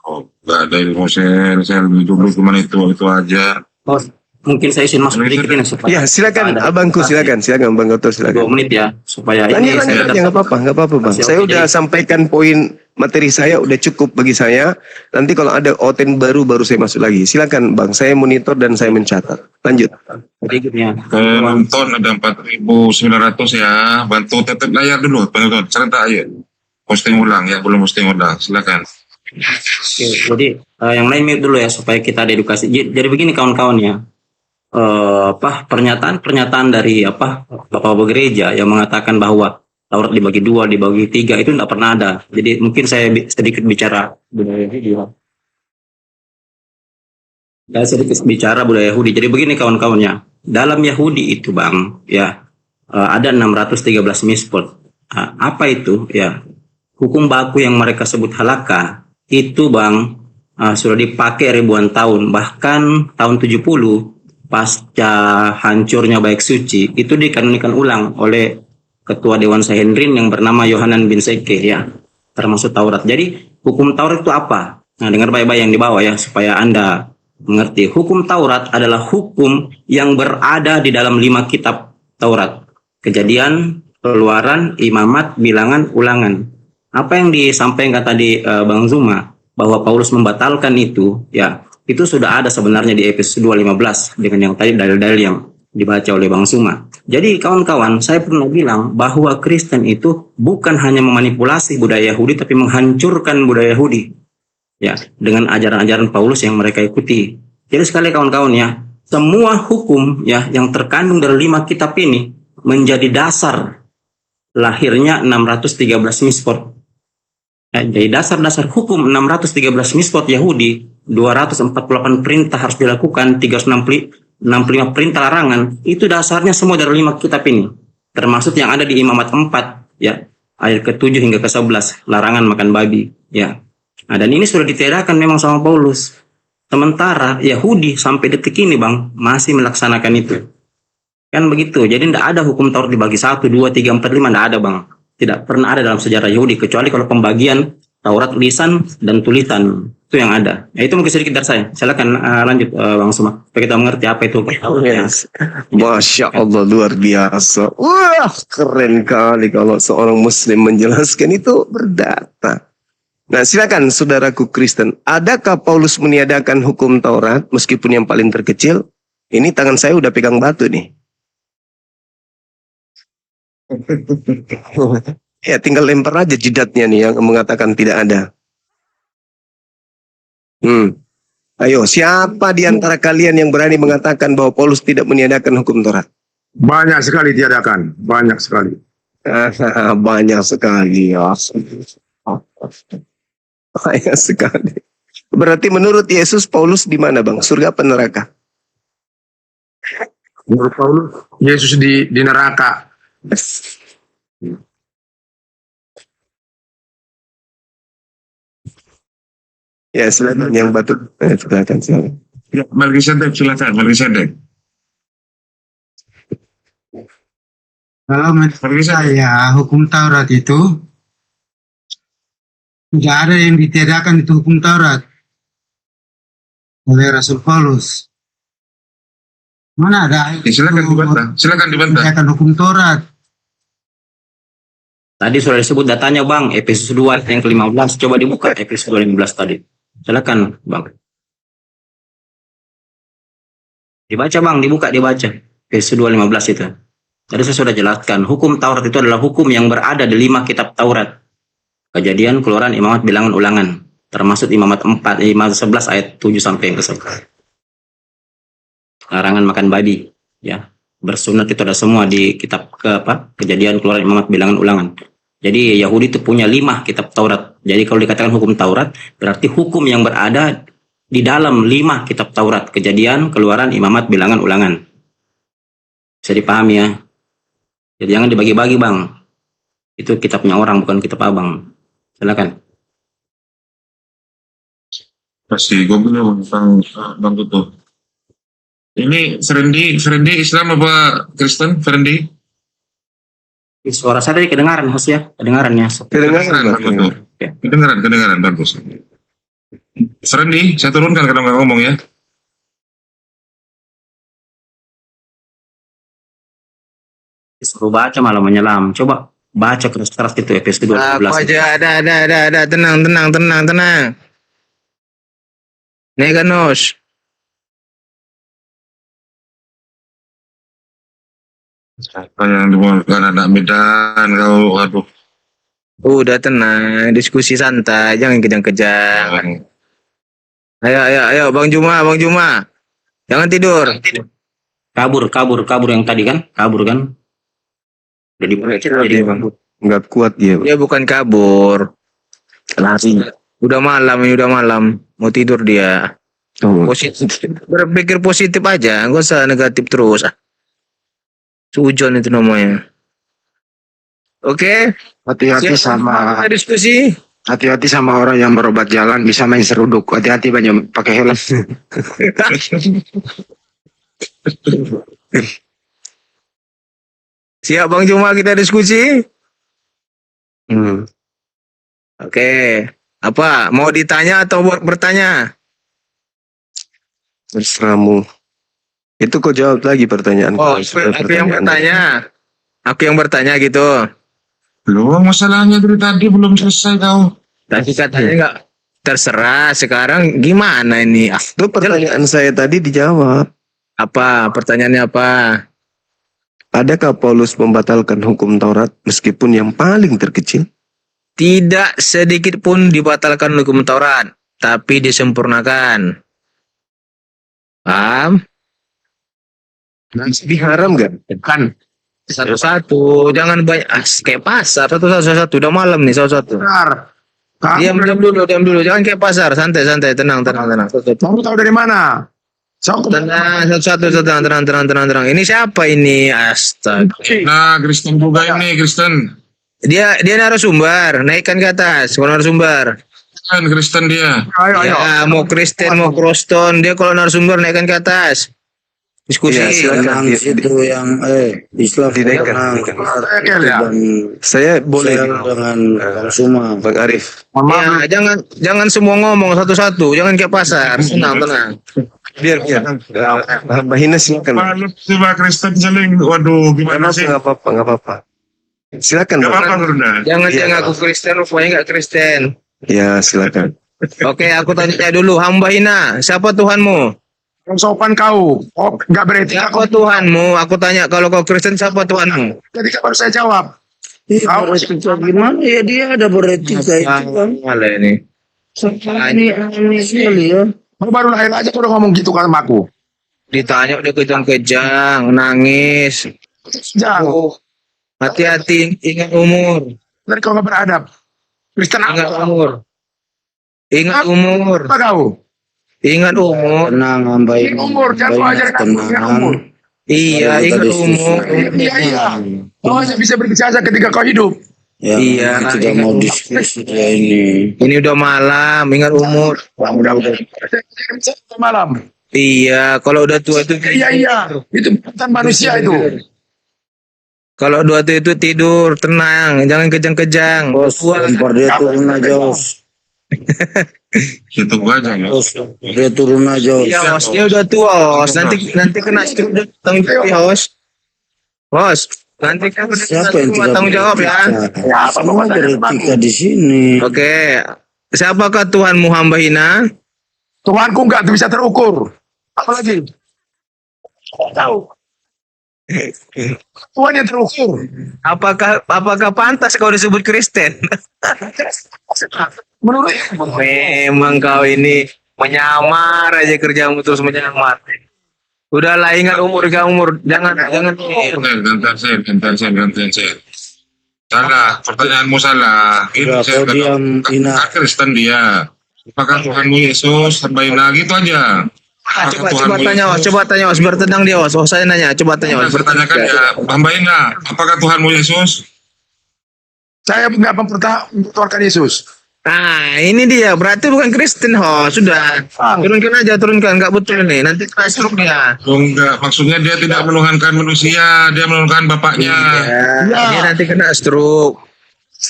Oh, nggak ada ilmu saya lebih dulu cuma itu aja. Oh, mungkin saya izin masuk sedikit ini supaya Ya, silakan abangku, silakan Bang Goto, 2 silakan. menit ya supaya Lanjut ini saya aja, nggak apa-apa Bang. Masih Saya oke, udah jadi- sampaikan poin materi saya, udah cukup bagi saya. Nanti kalau ada oten baru saya masuk lagi. Silakan Bang, saya monitor dan saya mencatat. Lanjut. sedikitnya. Penonton ada 4.900 ya. Bantu tetap layar dulu penonton. Serentak aja. Posting ulang ya, belum posting ulang. Silakan. Oke, jadi yang lain mute dulu ya supaya kita ada edukasi. Jadi begini kawan-kawan ya. Pernyataan dari Bapak gereja yang mengatakan bahwa Taurat dibagi 2, dibagi 3 itu tidak pernah ada. Jadi mungkin saya sedikit bicara budaya Yahudi. Saya sedikit bicara budaya Yahudi. Jadi begini kawan-kawannya. Dalam Yahudi itu Bang, ya ada 613 mispot. Apa itu? Ya, hukum baku yang mereka sebut halakha itu bang sudah dipakai ribuan tahun, bahkan tahun 70 pasca hancurnya Baik Suci itu dikanonikan ulang oleh ketua Dewan Sanhedrin yang bernama Yohanan bin Zakai ya, termasuk Taurat. Jadi hukum Taurat itu apa? Nah, dengar baik-baik yang di bawah ya supaya Anda mengerti. Hukum Taurat adalah hukum yang berada di dalam 5 kitab Taurat. Kejadian, Keluaran, Imamat, Bilangan, Ulangan. Apa yang disampaikan tadi Bang Zuma bahwa Paulus membatalkan itu, ya itu sudah ada sebenarnya di Efesus 2:15 dengan yang tadi dalil-dalil yang dibaca oleh Bang Zuma. Jadi kawan-kawan, saya pernah bilang bahwa Kristen itu bukan hanya memanipulasi budaya Yahudi, tapi menghancurkan budaya Yahudi, ya dengan ajaran-ajaran Paulus yang mereka ikuti. Jadi sekali kawan-kawan ya, semua hukum ya yang terkandung dari 5 kitab ini menjadi dasar lahirnya 613 mispot. Jadi dasar-dasar hukum 613 mispot Yahudi, 248 perintah harus dilakukan, 365 perintah larangan, itu dasarnya semua dari 5 kitab ini. Termasuk yang ada di Imamat 4, ya, ayat ke-7 hingga ke-11, larangan makan babi, ya. Nah, dan ini sudah ditiadakan memang sama Paulus. Sementara Yahudi sampai detik ini bang, masih melaksanakan itu. Kan begitu, jadi tidak ada hukum Taurat dibagi 1, 2, 3, 4, 5, tidak ada bang. Tidak pernah ada dalam sejarah Yahudi, kecuali kalau pembagian Taurat lisan dan tulisan, itu yang ada. Ya, itu mungkin sedikit dari saya. Silakan lanjut Bang Suma, supaya kita mengerti apa itu. Yes. Masya Allah, luar biasa. Wah, keren kali kalau seorang muslim menjelaskan itu berdata. Nah, silakan saudaraku Kristen. Adakah Paulus meniadakan hukum Taurat meskipun yang paling terkecil? Ini tangan saya udah pegang batu nih. Ya, tinggal lempar aja jidatnya nih yang mengatakan tidak ada. Ayo, siapa di antara kalian yang berani mengatakan bahwa Paulus tidak meniadakan hukum Taurat? Banyak sekali tiadakan, banyak sekali. Banyak sekali ya. Banyak sekali. Berarti menurut Yesus Paulus di mana bang? Surga apa neraka? Menurut Paulus, Yesus di neraka. Ya silakan yang batu. Silakan. Ya, Melkisedek silakan, Melkisedek. Kalau menurut Melkisedek. saya hukum Taurat itu tidak ada yang ditiadakan itu hukum Taurat oleh Rasul Paulus. Mana ada Ya, silakan dibantah, silakan dibantah. ditiadakan hukum Taurat? Tadi sudah disebut datanya bang, Efesus 2 ayat yang ke-15. Coba dibuka Efesus 2:15 tadi. Silakan bang. Dibaca bang, dibaca. Efesus 2:15 itu. Tadi saya sudah jelaskan, hukum Taurat itu adalah hukum yang berada di 5 kitab Taurat. Kejadian, Keluaran, Imamat, Bilangan, Ulangan. Termasuk Imamat 4, Imamat 11 ayat 7 sampai yang ke-11. Larangan makan babi, ya. Bersunat itu ada semua di kitab Kejadian, Keluaran, Imamat, Bilangan, Ulangan. Jadi Yahudi itu punya 5 kitab Taurat. Jadi kalau dikatakan hukum Taurat, berarti hukum yang berada di dalam 5 kitab Taurat. Kejadian, Keluaran, Imamat, Bilangan, Ulangan. Bisa dipahami ya. Jadi jangan dibagi-bagi bang. Itu kitabnya orang, bukan kitab abang. Silakan. Pasti gue bilang bang Tutu. Ini Ferendi Islam apa Kristen? Ferendi? Suara saya tadi kedengaran host ya, kedengaran ya. Kedengaran, Bang Tutu. Kedengaran bagus. Ferendi, saya turunkan kalau nggak ngomong ya. Suruh baca malah menyelam. Coba baca keras-keras itu Efesus 2:15. Apa aja, ada, tenang. Neganos. Apa yang dimulakan anak Medan kau, aduh. Udah tenang, diskusi santai, jangan kejang-kejang. Ayo, Bang Juma. Jangan tidur. Kabur yang tadi kan? Kabur kan? Udah dibaca jadi Nggak kuat dia. Dia bukan kabur. Lari. Udah malam. Mau tidur dia. Positif. Berpikir positif aja, nggak usah negatif terus. Sujon itu namanya. Oke. Hati-hati Siapa sama diskusi. hati-hati sama orang yang berobat jalan bisa main seruduk. Hati-hati banyak pakai helm. Siap Bang Juma, kita diskusi. Oke. Apa? Mau ditanya atau bertanya? Terserahmu. Itu kau jawab lagi pertanyaan. Oh, aku yang bertanya. Aku yang bertanya gitu. Belum, masalahnya dari tadi belum selesai kau. Tadi katanya nggak terserah. Sekarang gimana ini? Itu pertanyaan saya tadi dijawab. Apa? Pertanyaannya apa? Adakah Paulus membatalkan hukum Taurat meskipun yang paling terkecil? Tidak sedikit pun dibatalkan hukum Taurat, tapi disempurnakan. Paham? Lebih haram gak? Kan satu-satu, jangan banyak kayak pasar. Satu-satu, udah malam nih satu-satu. Benar. Diam dulu, jangan kayak pasar. Santai, tenang. Satu-satu. Kamu tahu dari mana? Tenang, satu-satu, tenang. Ini siapa ini? Astaga. Nah, Kristen juga ini, Kristen. Dia narasumber, naikkan ke atas. Kalau narasumber. Kan Kristen dia. Ya, mau Kristen, mau Kroston, dia kalau narasumber naikkan ke atas. Diskusi. Iya, silakan. Itu yang Islam Dinaikkan. Ya. Saya boleh dengan Bang Suma. Bang Arif. Ya, jangan semua ngomong satu-satu, jangan kayak pasar. Tenang. Biar. Mbak Hina silakan. Malu coba Kristen saling. Waduh, gimana sih? Nggak apa-apa. Silakan. Gak Bang. apa-apa, Brunda. Jangan Iya. ngaku Kristen, rupanya nggak Kristen. Ya, silakan. Oke, aku tanya dulu, hamba Hina, siapa Tuhanmu? Sopan kau. Oh, nggak beretika kau. Siapa Tuhanmu? Aku tanya, kalau kau Kristen, siapa Tuhanmu? Jadi baru saya jawab. Kau gimana ya, dia ada beretika itu kan. Malah ini. Ini sekali ya. Kau baru lahir aja kau udah ngomong gitu kan sama aku. Ditanya udah kejang-kejang, nangis. Jangan. Hati-hati, ingat umur. Dari kau nggak beradab. Kristen Ingat apa? umur. Ingat umur. Apa kau? Ingat umur. Tenang, hamba Ini umur, jangan kau ajarkan aku ingat umur. Iya, ingat umur. Iya. Kau hanya bisa berbicara ketika kau hidup. Ya, Iya, tidak mau diskusi ya ini. Ini udah malam, ingat umur. Udah. Malam. Iya, kalau udah tua itu Iya. Itu bukan manusia itu. Kalau dua tua itu tidur, tenang, jangan kejang-kejang. Bos, Tua. lempar dia turun aja, Bos. Itu aja ya. Bos, dia turun aja, Bos. Iya, Bos, dia udah tua, Bos. Nanti kena stroke tanggung jawab ya, Bos. Bos, nanti kan Siapa yang tidak tanggung jawab ya. Semua beretika di sini. Oke. Siapakah Tuhanmu hamba Hina? Tuhanku nggak bisa terukur. Apalagi? Tahu. Tuhan yang terukur. Apakah pantas kau disebut Kristen? Menurut Memang kau ini menyamar aja kerjamu terus menyamar. Udahlah ingat umur jangan. Gantian saya. Salah, pertanyaanmu salah. Itu Udah, saya kau diam, Ina. Kristen dia. Apakah Tuhanmu Yesus, Hambaina gitu aja. Coba tanya, Os, bertenang dia, Os. Saya nanya, coba tanya, Os. Bertanyakan ya, Hambaina, apakah Tuhanmu Yesus? saya nggak mempertahankan Yesus. Nah, ini dia. Berarti bukan Kristen, ho. Sudah. Turunkan. Nggak betul nih. Nanti kena stroke dia. Oh, enggak, maksudnya dia tidak menuhankan manusia, dia menuhankan Bapaknya. Ya. Dia nanti kena stroke.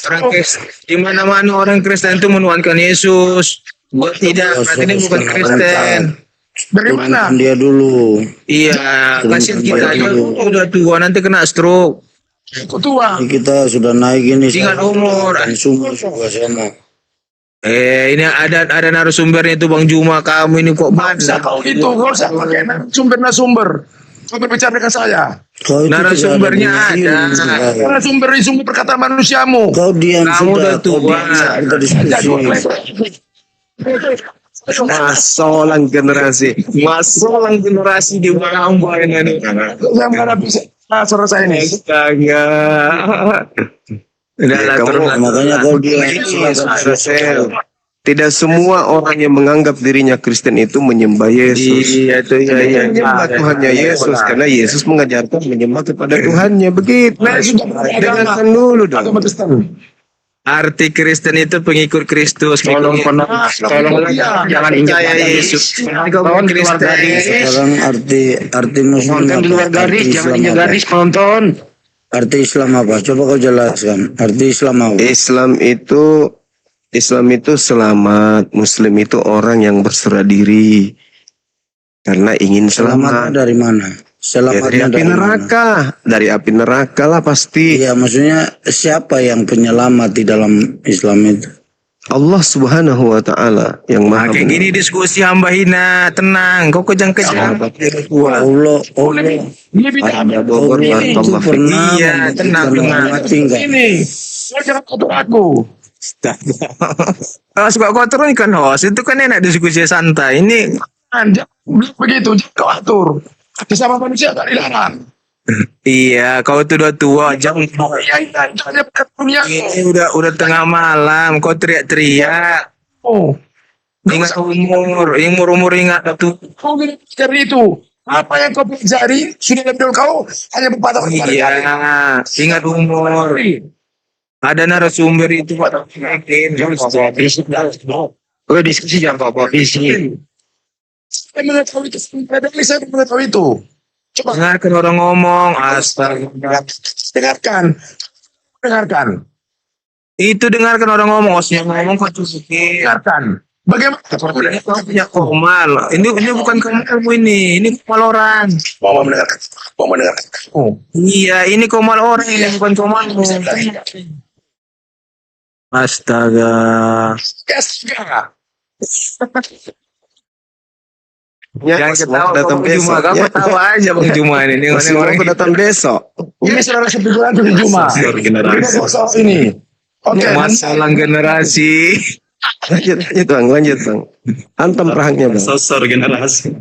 Orang Kristen, di mana-mana orang Kristen itu menuhankan Yesus. Dia tidak, berarti dia bukan Kristen. Dari mana? Turunkan dia dulu. Iya, kasihan kita. Turunkan dia. Udah tua, nanti kena stroke. Aku tua. Ini kita sudah naik ini. Ingat umur. Sumber juga sama. Ini ada narasumbernya itu Bang Juma. Kamu ini kok Bisa bandel. kau itu, kau usah pakai sumber. Kau berbicara dengan saya. Kau itu Narasumbernya tidak ada. bunyi. Karena sumber perkataan manusiamu. Kau diam Kamu sudah. udah Kau tua. diam. Kita diskusi. Masolang generasi. Masalah generasi di bawah ini. Saya menghadapi saudara saya ini. Astaga. Udah lah, Kamu- turun lah. Makanya kau diam. Ini selesai. Tidak semua orang yang menganggap dirinya Kristen itu menyembah Yesus. Iya itu iya iya. Menyembah Tuhannya Yesus karena Yesus mengajarkan menyembah kepada Tuhannya. Begitu. Dengarkan dulu dong. Arti Kristen itu pengikut Kristus. Tolong jangan injak Saya Yesus. Kau bukan Kristen. Sekarang arti Muslim Nonton di luar apa? garis, Arti jangan Islam injak apa? garis penonton. Arti Islam apa? Coba kau jelaskan. Arti Islam apa? Islam itu selamat, Muslim itu orang yang berserah diri karena ingin Selamatnya selamat. dari mana? Ya, dari Selamatnya api dari mana? neraka, dari api neraka lah pasti. Iya, maksudnya siapa yang penyelamat di dalam Islam itu? Allah Subhanahu wa taala yang Maha Kayak gini diskusi hamba hina, tenang. Kau kejang-kejang. Allah Ada Bogor Allah itu Barakallahu fiik. pernah Iya, tenang, tenang. mati enggak? Jangan kotor aku. Kalau suka kau turun kan host, itu kan enak diskusi santai. Ini Jangan begitu, jangan kau atur. Sesama manusia tak dilarang. iya, kau tuh udah tua, jangan. Jangan dunia. Ini udah tengah malam, kau teriak-teriak. Oh, Ingat umur ingat tuh. kau dari itu. Apa yang kau pelajari sudah lebih dulu kau hanya berpatah pada Iya, ingat umur. Ada narasumber itu Pak. Oh, diskusi jangan bawa bisik. Saya mengetahui itu. Saya mengetahui itu. Coba Dengarkan orang ngomong, astaga. dengarkan. Itu dengarkan orang ngomong, hostnya ngomong kok cusukin. Dengarkan. Bagaimana? Kau punya komal. Ini bukan komalmu ini komal orang. Mau mendengarkan. Oh, Iya, ini komal orang ini bukan komalmu. Astaga. yes, enggak. Ya, Jangan ketawa semoga datang Bang Juma. besok. Kamu Ya. ketawa aja Bang Juma ini. Semoga datang besok. Ini saudara sepikulan di Juma. Generasi. Soal ini. Oke, Masalah generasi. Lanjut bang. Hantam perangnya bang. Sosor generasi.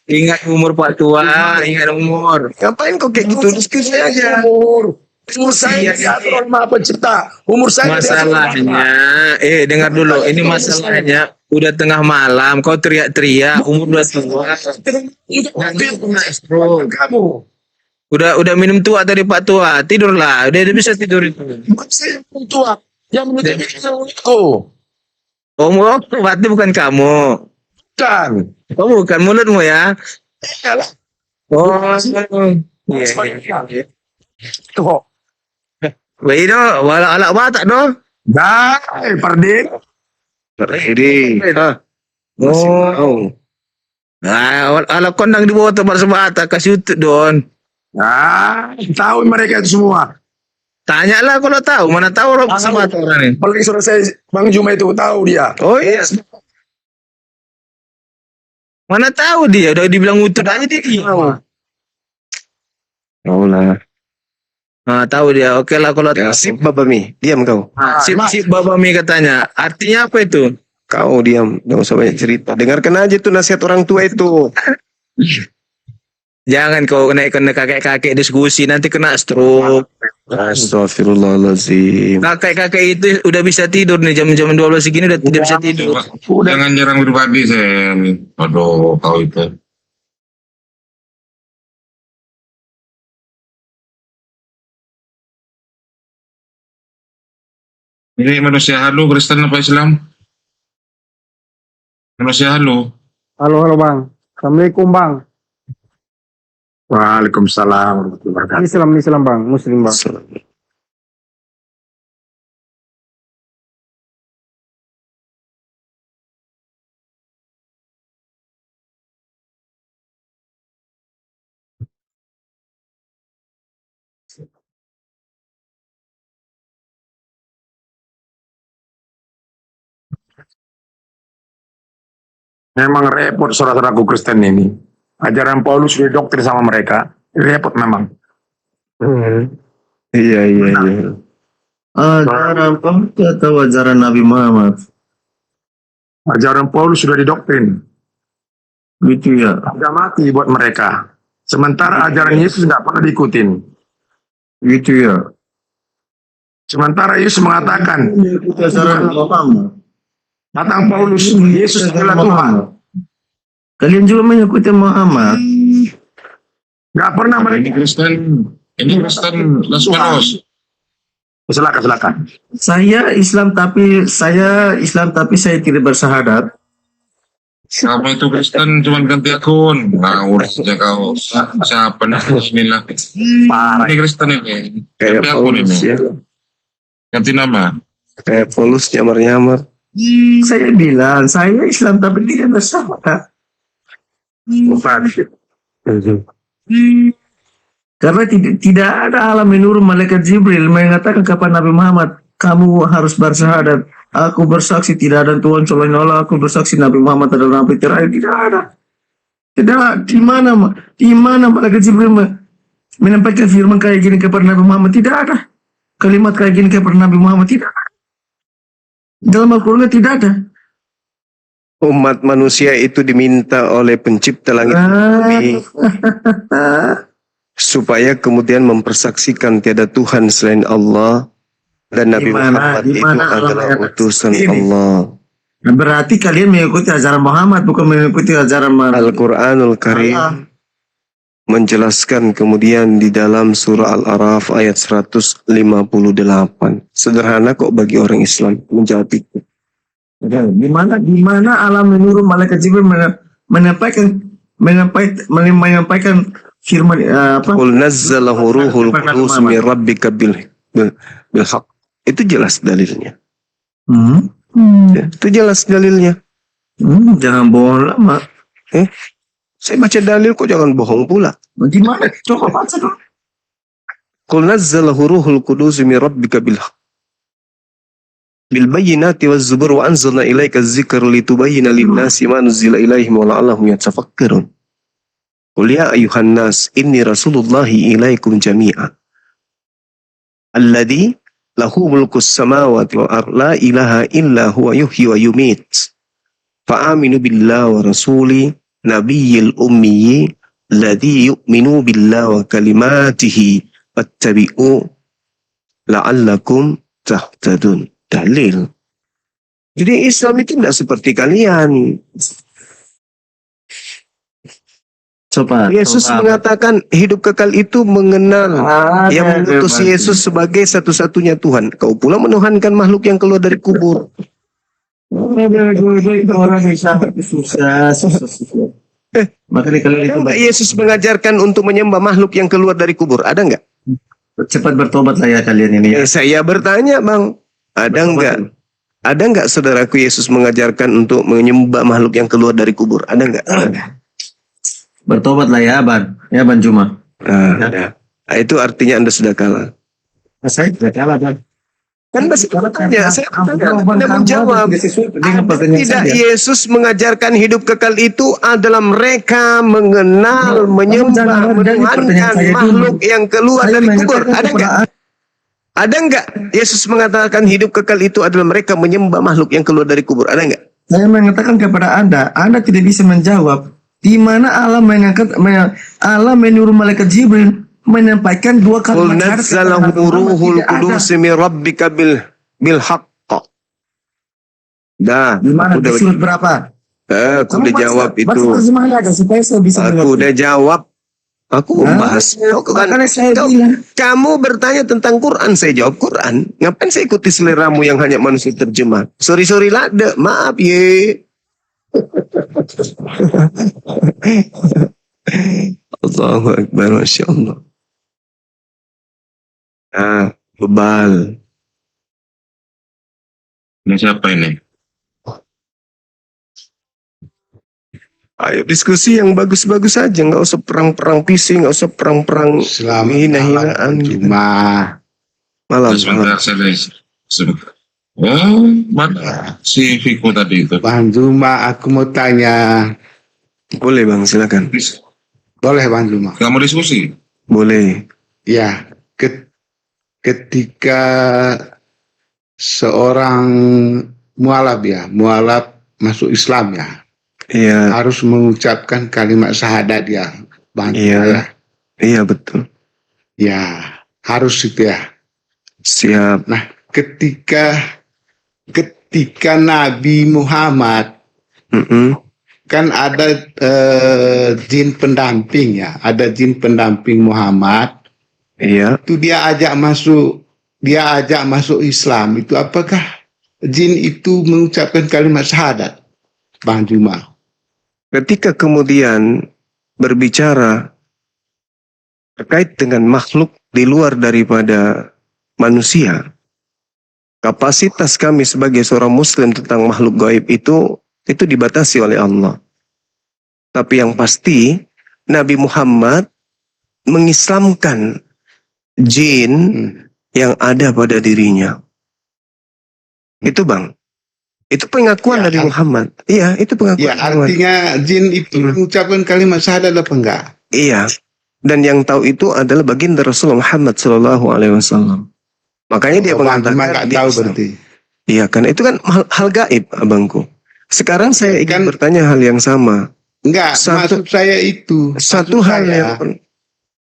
Ingat umur Pak Tua, ingat umur. Ngapain kok kayak gitu? Diskusi aja. umur saya diatur oleh Maha Pencipta. Umur saya diatur oleh Masalahnya, dengar dulu. Ini masalahnya udah tengah malam. Kau teriak-teriak. Umur udah tua. Nanti kena stroke. kamu. Udah minum tua tadi Pak Tua. Tidurlah. Udah bisa tidur itu. Bukan saya yang tua. Yang menutup aku. Umur berarti bukan kamu. Bukan. Oh bukan mulutmu ya. Iyalah. Oh. Iya. Kok. Baik do, wala alak batak do. Dah, Pardin. Ini. Masih Oh. mau. Nah, alak kondang di bawah tempat sebata kasih utut don. Tahu mereka itu semua. Tanyalah kalau tahu, mana tahu orang sebata orang ini. Apalagi saudara saya, Bang Juma itu tahu dia. Oh iya. Mana tahu dia, udah dibilang utut aja dia tahu. Tahu lah. Nah, tahu dia. Oke lah kalau Ya, tahu. sip babami. Diam kau. Sip Babami katanya. Artinya apa itu? Kau diam. Gak usah banyak cerita. Dengarkan aja tuh nasihat orang tua itu. Jangan kau kena kakek-kakek diskusi nanti kena stroke. Astagfirullahaladzim. Kakek-kakek itu udah bisa tidur nih jam-jam 12 segini udah tidak bisa tidur. Jangan nyerang pribadi, Sen. Aduh, kau itu. Ini manusia halu, Kristen apa Islam? Manusia halu. Halo bang. Assalamualaikum bang. Waalaikumsalam warahmatullahi wabarakatuh. Islam bang, Muslim bang. Memang repot saudara-saudaraku Kristen ini. Ajaran Paulus sudah doktrin sama mereka. Repot memang. Iya. Ajaran Paulus atau ajaran Nabi Muhammad? Ajaran Paulus sudah didoktrin. Gitu ya. Sudah mati buat mereka. Sementara ajaran Yesus tidak pernah diikutin. Gitu ya. Sementara Yesus mengatakan, datang Paulus, Yesus adalah Tuhan. Kalian juga mengikuti Muhammad. Gak pernah mereka. Ini Kristen Los Panos. Silakan. Saya Islam tapi saya tidak bersahadat. Kamu itu Kristen cuma ganti akun. Ngawur saja kau. Siapa nih? Bismillah. Parah. Ini Kristen ini. Kayak Ganti akun Paulus ini. ya. Ganti nama. Kayak Paulus nyamar-nyamar. Saya bilang saya Islam tapi tidak bersahadat. Karena tidak ada alam menurut malaikat Jibril mengatakan kepada Nabi Muhammad, kamu harus bersahadat. Aku bersaksi tidak ada Tuhan selain Allah. Aku bersaksi Nabi Muhammad adalah Nabi terakhir. Tidak ada. Tidak. Di mana malaikat Jibril menyampaikan firman kayak gini kepada Nabi Muhammad? Tidak ada. Kalimat kayak gini kepada Nabi Muhammad tidak ada. Dalam Al-Quran tidak ada. Umat manusia itu diminta oleh pencipta langit dan bumi supaya kemudian mempersaksikan tiada Tuhan selain Allah dan Nabi Muhammad itu adalah utusan Allah. Berarti kalian mengikuti ajaran Muhammad bukan mengikuti ajaran Al-Quranul Karim menjelaskan kemudian di dalam surah Al-Araf ayat 158. Sederhana kok bagi orang Islam menjawab itu. Di mana alam menurut malaikat Jibril menyampaikan firman apa? Qul nazzalahu ruhul qudus min rabbika bil haq. Itu jelas dalilnya. Ya, itu jelas dalilnya. Jangan bohong lama. Saya baca dalil kok jangan bohong pula. Gimana? Coba baca dong. Qul nazzalahu ruhul qudus min rabbika bil haq. Bil bayyinati waz zubur wa anzalna ilaika adh-dhikra litubayyana lin-nasi ma nuzila ilaihim wa la'allahum yatafakkarun. Qul ya ayuhan nas inni rasulullahi ilaikum jami'a. Alladhi lahu mulkus samawati wa ar la ilaha illa huwa yuhyi wa yumit. Fa'aminu billahi wa rasuli nabiyyil ummiyyi alladhi yu'minu billahi wa kalimatihi wattabi'u la'allakum tahtadun. Dalil. Jadi Islam itu tidak seperti kalian. Yesus mengatakan hidup kekal itu mengenal yang mengutus Yesus sebagai satu-satunya Tuhan. Kau pula menuhankan makhluk yang keluar dari kubur. Ada nggak Yesus mengajarkan untuk menyembah makhluk yang keluar dari kubur? Ada nggak? Cepat bertobatlah ya kalian ini. Saya bertanya, Bang. Ada enggak? Ada enggak saudaraku Yesus mengajarkan untuk menyembah makhluk yang keluar dari kubur? Ada enggak? Bertobatlah ya Ban. Ya Ban Juma. Nah, itu artinya Anda sudah kalah. Saya tidak kalah Ban. Kan masih bertanya, saya bertanya, Anda menjawab. Tidak, Yesus mengajarkan hidup kekal itu adalah mereka mengenal, menyembah, menuhankan makhluk yang keluar dari kubur. Ada enggak? Ada enggak Yesus mengatakan hidup kekal itu adalah mereka menyembah makhluk yang keluar dari kubur? Ada enggak? Saya mengatakan kepada Anda tidak bisa menjawab di mana Allah menurut malaikat Jibril menyampaikan dua kalimat. Qul nazzalahu ruhul qudus min rabbika bil haqq. Dah, di mana di surat berapa? Aku udah jawab itu. Supaya saya bisa aku udah jawab. Aku membahas. Kamu bertanya tentang Quran, saya jawab Quran. Ngapain saya ikuti seleramu yang hanya manusia terjemah? Sorry lah, maaf ye. Allahu Akbar, Masya Allah. Bebal. Ini siapa ini? Ayo diskusi yang bagus-bagus aja, nggak usah perang-perang PC, nggak usah perang-perang hina-hinaan gitu. Malam. Sebentar. Oh, mana si Viko tadi itu? Bang Juma, aku mau tanya. Boleh Bang, silakan. Boleh Bang Juma. Kamu diskusi? Boleh. Ya, ketika seorang mualaf masuk Islam ya. Iya. Harus mengucapkan kalimat syahadat ya, Bang. Iya. Ya. Iya betul. Ya, harus itu ya. Siap. Nah, ketika Nabi Muhammad Mm-mm. kan ada jin pendamping ya, ada jin pendamping Muhammad. Iya. Itu dia ajak masuk Islam. Itu apakah jin itu mengucapkan kalimat syahadat, Bang Juma? Ketika kemudian berbicara terkait dengan makhluk di luar daripada manusia, kapasitas kami sebagai seorang muslim tentang makhluk gaib itu dibatasi oleh Allah. Tapi yang pasti Nabi Muhammad mengislamkan jin yang ada pada dirinya. Itu Bang. Itu pengakuan Ya, Nabi Muhammad. Iya, itu pengakuan. Ya, Muhammad. artinya jin itu mengucapkan kalimat syahadat apa enggak? Iya. Dan yang tahu itu adalah baginda Rasulullah Muhammad Sallallahu Alaihi Wasallam. Makanya dia Bang Juma mengatakan nggak dia tahu Islam. berarti. Iya, karena itu kan hal gaib, abangku. Sekarang saya ingin bertanya hal yang sama. Enggak, maksud saya itu. Satu hal yang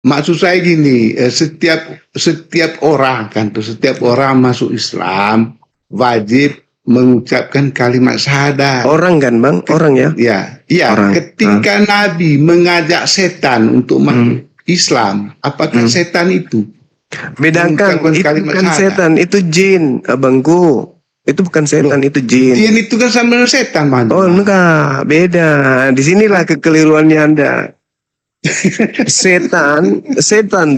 Maksud saya gini, setiap orang kan tuh, setiap orang masuk Islam wajib mengucapkan kalimat syahadat. Orang kan Bang, orang ya. Iya. Orang. Ketika Nabi mengajak setan untuk masuk Islam, apakah setan itu? Bedakan, mengucapkan itu kalimat bukan syahadat? setan, itu jin, abangku. Itu bukan setan, itu jin. Jin itu kan sama dengan setan, Bang. Oh enggak, beda. Disinilah kekeliruannya Anda. Setan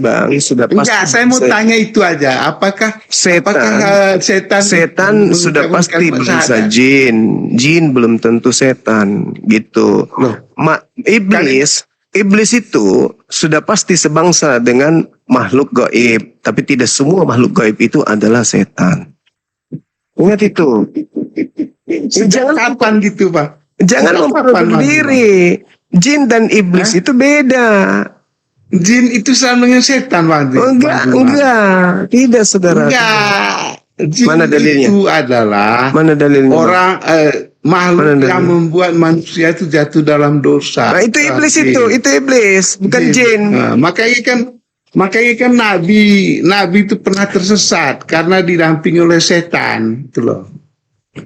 Bang sudah pasti. Enggak, saya mau tanya itu aja. Apakah setan sudah pasti bisa jin belum tentu setan gitu. Iblis itu sudah pasti sebangsa dengan makhluk gaib, tapi tidak semua makhluk gaib itu adalah setan. Ingat itu. Sejak kapan gitu, Pak? Jangan memperlakukan diri. Jin dan iblis itu beda. Jin itu sama dengan setan, Bang. Enggak. Tidak, saudara. Enggak. Jin Mana dalilnya? itu adalah Mana dalilnya? orang makhluk yang membuat manusia itu jatuh dalam dosa. Nah, itu iblis itu iblis, bukan jin. Nah, makanya kan Nabi itu pernah tersesat karena didampingi oleh setan, itu loh.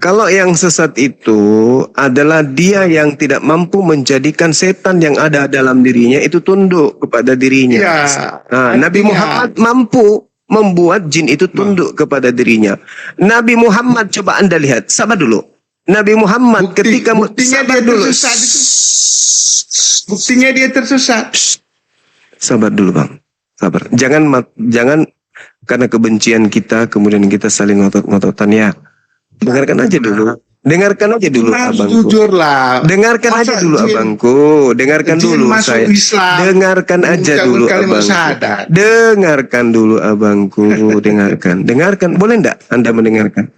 Kalau yang sesat itu adalah dia yang tidak mampu menjadikan setan yang ada dalam dirinya itu tunduk kepada dirinya. Ya, nah, Nabi Muhammad mampu membuat jin itu tunduk kepada dirinya. Nabi Muhammad, coba Anda lihat, sabar dulu. Nabi Muhammad ketika buktinya dia tersesat itu. Buktinya dia tersesat. Sabar dulu Bang, sabar. Jangan karena kebencian kita kemudian kita saling ngotot-ngototan ya. Dengarkan aja dulu. Dengarkan aja dulu abangku. Jujur lah. Dengarkan aja dulu abangku. Dengarkan dulu saya. Dengarkan aja dulu abangku. Dengarkan dulu abangku. Dengarkan. Boleh enggak Anda mendengarkan?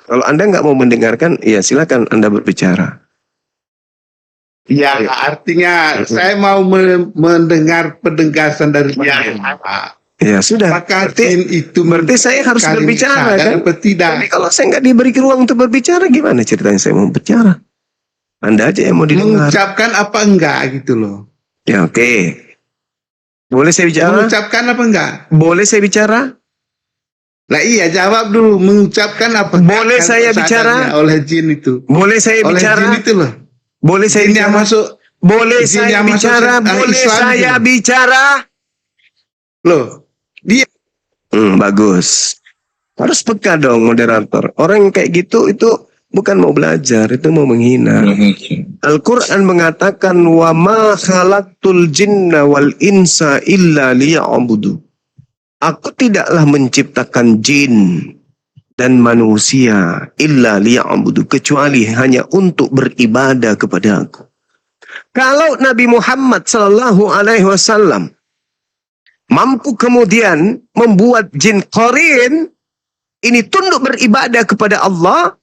Kalau Anda nggak mau mendengarkan, ya silakan Anda berbicara. Ya, artinya saya mau mendengar penegasan dari Pak. Ya sudah. Berarti saya harus berbicara kan? Tidak. Tapi kalau saya nggak diberi ruang untuk berbicara, gimana ceritanya saya mau berbicara? Anda aja yang mau didengar. Mengucapkan apa enggak gitu loh? Ya oke. Boleh saya bicara? Mengucapkan apa enggak? Boleh saya bicara? Lah iya, jawab dulu. Mengucapkan apa? Boleh saya bicara? Oleh jin itu. Boleh saya bicara? Oleh jin itu loh. Boleh saya bicara? Boleh saya bicara? Boleh saya bicara? Loh, dia. Bagus. Harus peka dong moderator. Orang yang kayak gitu itu bukan mau belajar, itu mau menghina. Al-Quran mengatakan wa ma khalaqtul jinna wal insa illa liya'budu. Aku tidaklah menciptakan jin dan manusia illa liya'budu, kecuali hanya untuk beribadah kepada aku. Kalau Nabi Muhammad sallallahu alaihi wasallam mampu kemudian membuat jin qarin ini tunduk beribadah kepada Allah,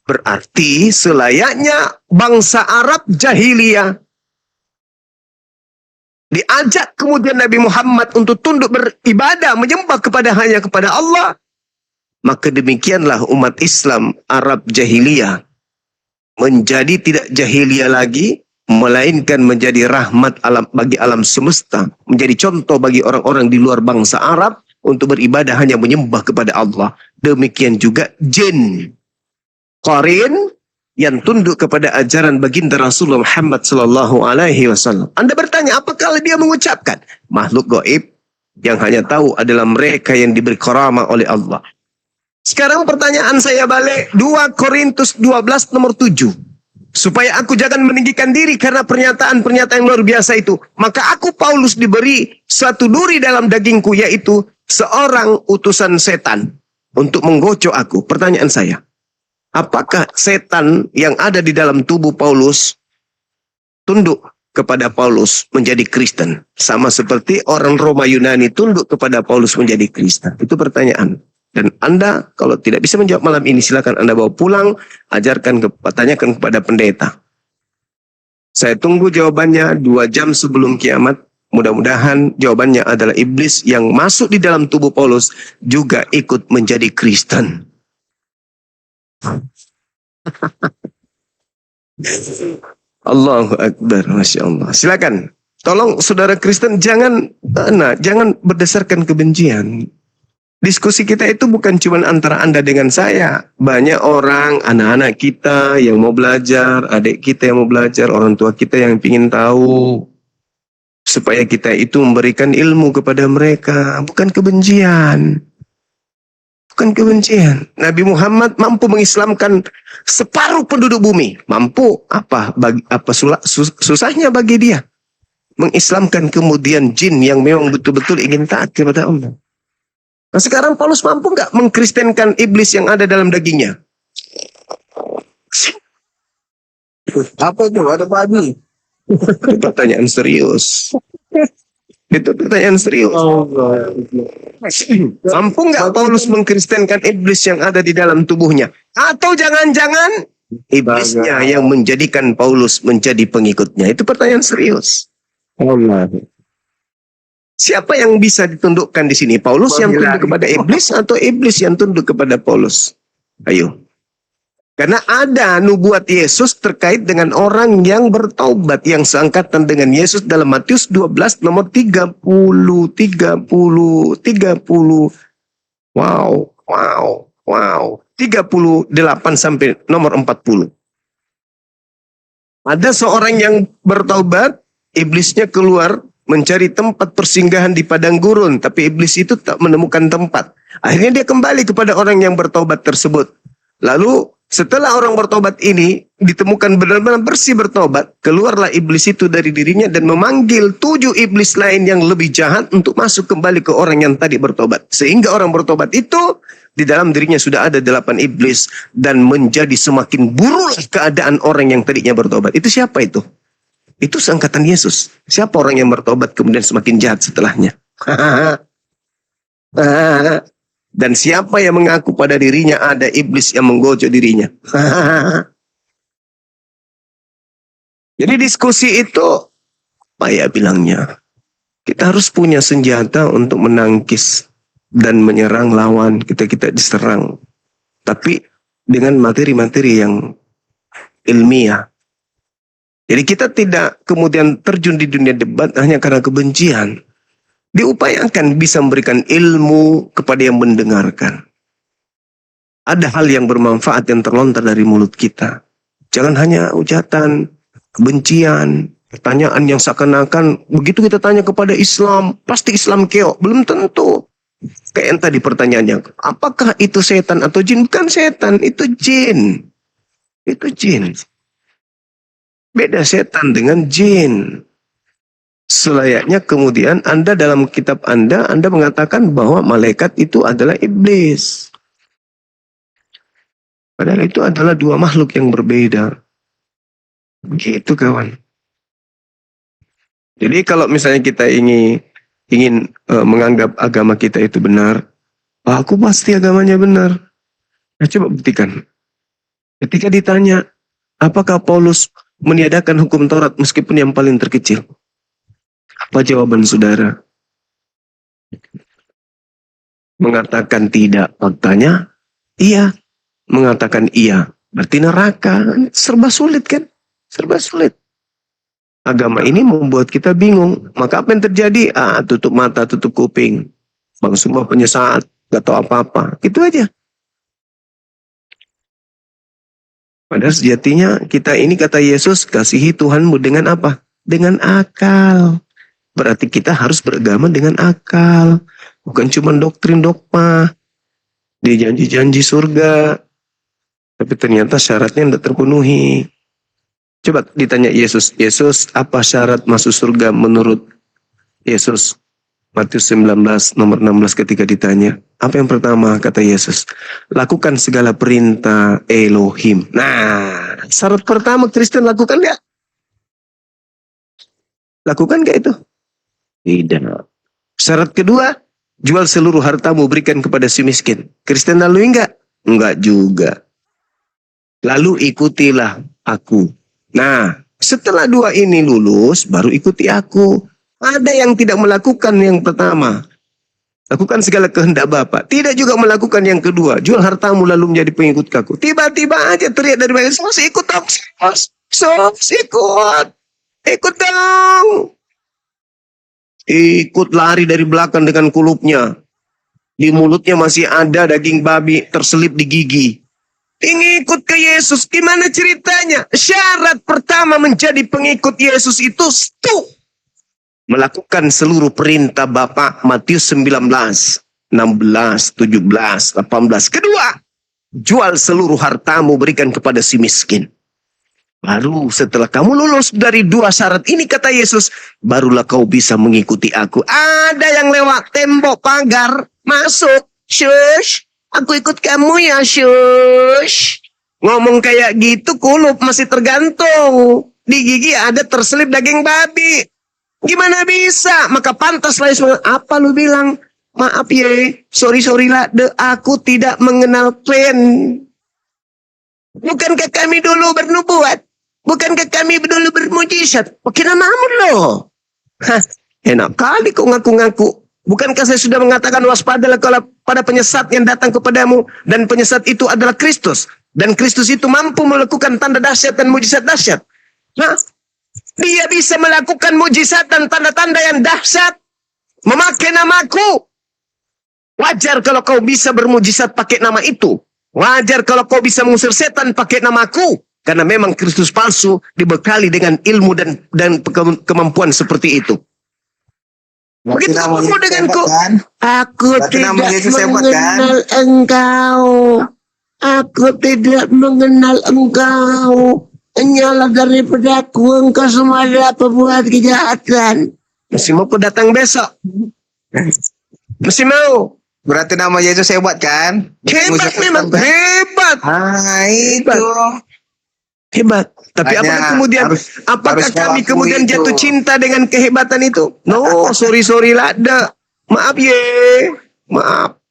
berarti selayaknya bangsa Arab jahiliyah diajak kemudian Nabi Muhammad untuk tunduk beribadah, menyembah hanya kepada Allah, maka demikianlah umat Islam Arab jahiliyah menjadi tidak jahiliyah lagi, melainkan menjadi rahmat bagi alam semesta, menjadi contoh bagi orang-orang di luar bangsa Arab untuk beribadah hanya menyembah kepada Allah. Demikian juga jin. Qarin yang tunduk kepada ajaran baginda Rasulullah Muhammad sallallahu alaihi wasallam. Anda bertanya, apakah dia mengucapkan? Makhluk gaib yang hanya tahu adalah mereka yang diberi karamah oleh Allah. Sekarang pertanyaan saya balik, 2 Korintus 12 nomor 7. Supaya aku jangan meninggikan diri karena pernyataan-pernyataan yang luar biasa itu. Maka aku Paulus diberi suatu duri dalam dagingku, yaitu seorang utusan setan untuk menggocok aku. Pertanyaan saya, apakah setan yang ada di dalam tubuh Paulus tunduk kepada Paulus menjadi Kristen? Sama seperti orang Roma Yunani tunduk kepada Paulus menjadi Kristen. Itu pertanyaan. Dan Anda kalau tidak bisa menjawab malam ini, silakan Anda bawa pulang, tanyakan kepada pendeta. Saya tunggu jawabannya 2 jam sebelum kiamat. Mudah-mudahan jawabannya adalah iblis yang masuk di dalam tubuh Paulus juga ikut menjadi Kristen. Allahu Akbar, Masya Allah. Silakan. Tolong saudara Kristen jangan berdasarkan kebencian. Diskusi kita itu bukan cuma antara Anda dengan saya. Banyak orang, anak-anak kita yang mau belajar, adik kita yang mau belajar, orang tua kita yang ingin tahu. Supaya kita itu memberikan ilmu kepada mereka. Bukan kebencian. Bukan kebencian. Nabi Muhammad mampu mengislamkan separuh penduduk bumi. Mampu. Susahnya bagi dia mengislamkan kemudian jin yang memang betul-betul ingin taat kepada Allah. Nah sekarang Paulus mampu nggak mengkristenkan iblis yang ada dalam dagingnya? Apa itu? Ada babi? Itu pertanyaan serius. Itu pertanyaan serius. Mampu nggak Paulus mengkristenkan iblis yang ada di dalam tubuhnya? Atau jangan-jangan iblisnya yang menjadikan Paulus menjadi pengikutnya? Itu pertanyaan serius. Siapa yang bisa ditundukkan di sini? Paulus yang tunduk kepada iblis atau iblis yang tunduk kepada Paulus? Ayo. Karena ada nubuat Yesus terkait dengan orang yang bertaubat, yang seangkatan dengan Yesus dalam Matius 12 nomor 30. Wow. 38 sampai nomor 40. Ada seorang yang bertaubat, iblisnya keluar mencari tempat persinggahan di padang gurun, tapi iblis itu tak menemukan tempat. Akhirnya dia kembali kepada orang yang bertobat tersebut. Lalu setelah orang bertobat ini ditemukan benar-benar bersih bertobat, keluarlah iblis itu dari dirinya dan memanggil 7 iblis lain yang lebih jahat untuk masuk kembali ke orang yang tadi bertobat. Sehingga orang bertobat itu di dalam dirinya sudah ada 8 iblis dan menjadi semakin buruk keadaan orang yang tadinya bertobat. Itu siapa itu? Itu seangkatan Yesus. Siapa orang yang bertobat kemudian semakin jahat setelahnya? Dan siapa yang mengaku pada dirinya ada iblis yang menggojok dirinya? Jadi diskusi itu, apa ya bilangnya? Kita harus punya senjata untuk menangkis dan menyerang lawan kita diserang. Tapi dengan materi-materi yang ilmiah. Jadi kita tidak kemudian terjun di dunia debat hanya karena kebencian. Diupayakan bisa memberikan ilmu kepada yang mendengarkan. Ada hal yang bermanfaat yang terlontar dari mulut kita. Jangan hanya hujatan, kebencian, pertanyaan yang seakan-akan begitu kita tanya kepada Islam, pasti Islam keok. Belum tentu. Kayak yang tadi pertanyaannya, apakah itu setan atau jin? Bukan setan, itu jin. Itu jin. Beda setan dengan jin. Selayaknya kemudian Anda dalam kitab Anda mengatakan bahwa malaikat itu adalah iblis. Padahal itu adalah 2 makhluk yang berbeda. Begitu kawan. Jadi kalau misalnya kita ingin menganggap agama kita itu benar, aku pasti agamanya benar. Nah, coba buktikan. Ketika ditanya, apakah Paulus meniadakan hukum Taurat meskipun yang paling terkecil? Apa jawaban saudara? Mengatakan tidak, faktanya iya. Mengatakan iya, berarti neraka. Serba sulit kan? Serba sulit. Agama ini membuat kita bingung. Maka apa yang terjadi? Tutup mata, tutup kuping. Bang semua penyesat, gak tahu apa-apa. Gitu aja. Padahal sejatinya kita ini, kata Yesus, kasihi Tuhanmu dengan apa? Dengan akal. Berarti kita harus beragama dengan akal. Bukan cuma doktrin dogma. Dia janji-janji surga. Tapi ternyata syaratnya tidak terpenuhi. Coba ditanya Yesus. Yesus, apa syarat masuk surga menurut Yesus? Matius 19 nomor 16 ketika ditanya. Apa yang pertama kata Yesus? Lakukan segala perintah Elohim. Nah, syarat pertama Kristen lakukan gak? Lakukan gak itu? Tidak. Syarat kedua, jual seluruh hartamu berikan kepada si miskin. Kristen lalui enggak? Enggak juga. Lalu ikutilah aku. Nah, setelah dua ini lulus, baru ikuti aku. Ada yang tidak melakukan yang pertama. Lakukan segala kehendak Bapa. Tidak juga melakukan yang kedua. Jual hartamu lalu menjadi pengikut aku. Tiba-tiba aja teriak dari belakang, sos ikut dong. Sos ikut. Ikut dong. Ikut lari dari belakang dengan kulupnya. Di mulutnya masih ada daging babi terselip di gigi. Ingin ikut ke Yesus. Gimana ceritanya? Syarat pertama menjadi pengikut Yesus itu melakukan seluruh perintah Bapa. Matius 19, 16, 17, 18. Kedua, jual seluruh hartamu berikan kepada si miskin. Baru setelah kamu lulus dari dua syarat ini, kata Yesus, barulah kau bisa mengikuti aku. Ada yang lewat tembok pagar, masuk. Shush, aku ikut kamu ya, shush. Ngomong kayak gitu, kulup masih tergantung. Di gigi ada terselip daging babi. Gimana bisa? Maka pantaslah Yesus, apa lu bilang? Maaf ya, sorry lah, aku tidak mengenal kalian. Bukankah kami dulu bernubuat? Bukankah kami dulu bermujizat? Pakai namamu loh. Hah, enak kali kau ngaku-ngaku. Bukankah saya sudah mengatakan waspadalah kalau pada penyesat yang datang kepadamu, dan penyesat itu adalah Kristus, dan Kristus itu mampu melakukan tanda dahsyat dan mujizat dahsyat. Nah, dia bisa melakukan mujizat dan tanda-tanda yang dahsyat memakai namaku. Wajar kalau kau bisa bermujizat pakai nama itu. Wajar kalau kau bisa mengusir setan pakai namaku. Karena memang Kristus palsu dibekali dengan ilmu dan kemampuan seperti itu. Begitu kamu denganku, aku tidak mengenal engkau. Aku tidak mengenal engkau. Hanyalah daripada aku engkau semua adalah pembuat kejahatan. Masih mau kau datang besok? Masih mau? Berarti nama Yesus hebat kan? Hebat memang, hebat. Itu. Hebat. Tapi apakah kami kemudian jatuh cinta dengan kehebatan itu? No, sorry lah. Maaf ye. Maaf.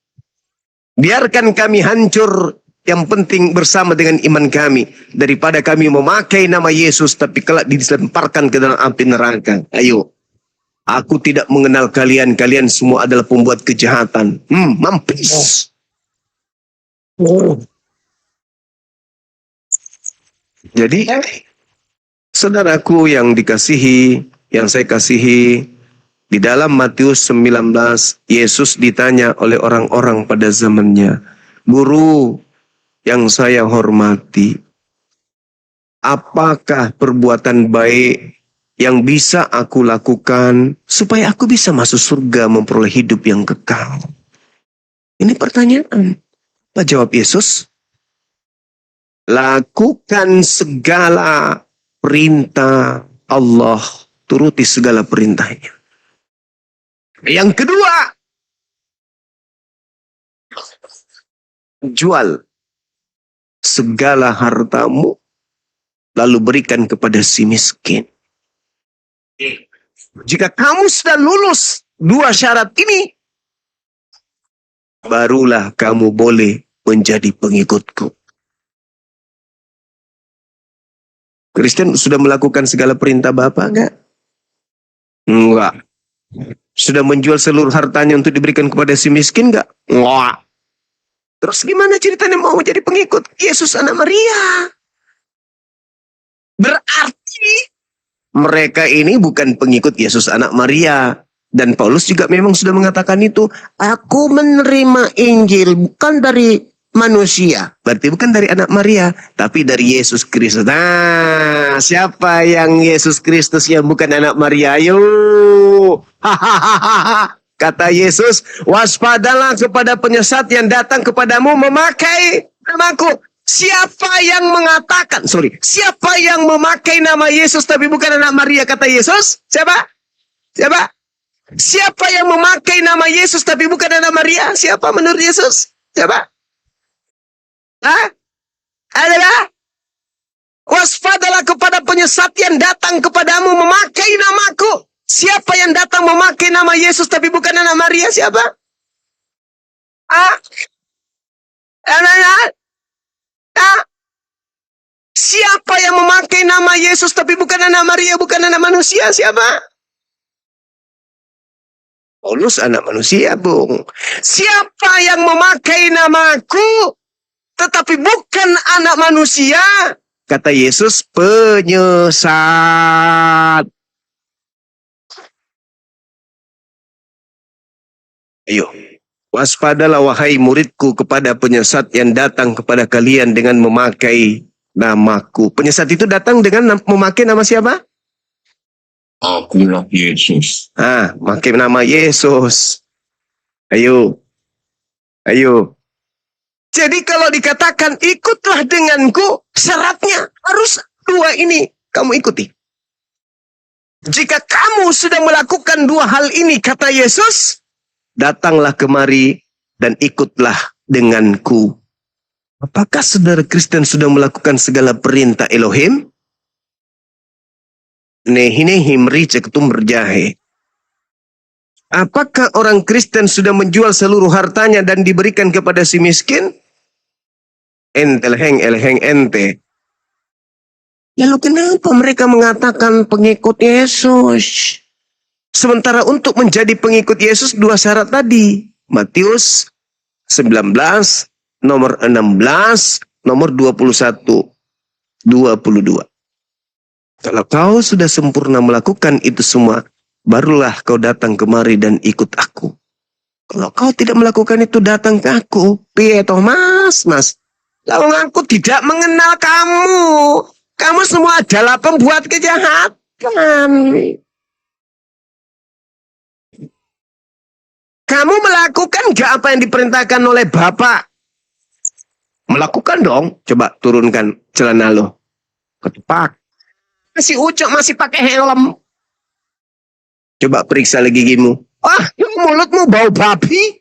Biarkan kami hancur. Yang penting bersama dengan iman kami. Daripada kami memakai nama Yesus tapi kelak dilemparkan ke dalam api neraka. Ayo. Aku tidak mengenal kalian. Kalian semua adalah pembuat kejahatan. Mampus. Jadi, saudaraku yang dikasihi, yang saya kasihi, di dalam Matius 19, Yesus ditanya oleh orang-orang pada zamannya, Guru yang saya hormati, apakah perbuatan baik yang bisa aku lakukan supaya aku bisa masuk surga memperoleh hidup yang kekal? Ini pertanyaan. Apa jawab Yesus? Lakukan segala perintah Allah, turuti segala perintahnya. Yang kedua, jual segala hartamu, lalu berikan kepada si miskin. Jika kamu sudah lulus dua syarat ini, barulah kamu boleh menjadi pengikutku. Kristen sudah melakukan segala perintah Bapa enggak? Enggak. Sudah menjual seluruh hartanya untuk diberikan kepada si miskin enggak? Enggak. Terus gimana ceritanya mau jadi pengikut Yesus anak Maria? Berarti mereka ini bukan pengikut Yesus anak Maria. Dan Paulus juga memang sudah mengatakan itu. Aku menerima Injil bukan dari manusia. Berarti bukan dari anak Maria, tapi dari Yesus Kristus. Nah, siapa yang Yesus Kristus yang bukan anak Maria? Ayo. Hahaha. Kata Yesus, waspadalah kepada penyesat yang datang kepadamu memakai namaku. Siapa yang mengatakan, siapa yang memakai nama Yesus tapi bukan anak Maria, kata Yesus? Siapa? Siapa? Siapa yang memakai nama Yesus tapi bukan anak Maria? Siapa menurut Yesus? Siapa? Hah? Adalah? Waspadalah kepada penyesat yang datang kepadamu memakai namaku. Siapa yang datang memakai nama Yesus tapi bukan anak Maria? Siapa? Ah? Siapa yang memakai nama Yesus tapi bukan anak Maria, bukan anak manusia? Siapa? Paulus anak manusia, Bung. Siapa yang memakai namaku tetapi bukan anak manusia? Kata Yesus, penyesat. Ayo, waspadalah wahai muridku kepada penyesat yang datang kepada kalian dengan memakai namaku. Penyesat itu datang dengan memakai nama siapa? Akulah Yesus. Pakai nama Yesus. Ayo. Ayo. Jadi kalau dikatakan ikutlah denganku, syaratnya harus dua ini kamu ikuti. Jika kamu sudah melakukan dua hal ini, kata Yesus, datanglah kemari dan ikutlah denganku. Apakah saudara Kristen sudah melakukan segala perintah Elohim? Nehinehim riceketum berjahe. Apakah orang Kristen sudah menjual seluruh hartanya dan diberikan kepada si miskin? Entelheng elheng ente. Lalu kenapa mereka mengatakan pengikut Yesus? Sementara untuk menjadi pengikut Yesus dua syarat tadi. Matius 19, nomor 16, nomor 21, 22. Kalau kau sudah sempurna melakukan itu semua, barulah kau datang kemari dan ikut aku. Kalau kau tidak melakukan itu, datang ke aku. Piye toh mas? Lalu aku tidak mengenal kamu. Kamu semua adalah pembuat kejahatan. Kamu melakukan gak apa yang diperintahkan oleh Bapak? Melakukan dong. Coba turunkan celana lo. Ketepak. Masih ucok, masih pakai helm. Coba periksa lagi gigimu. Mulutmu bau babi.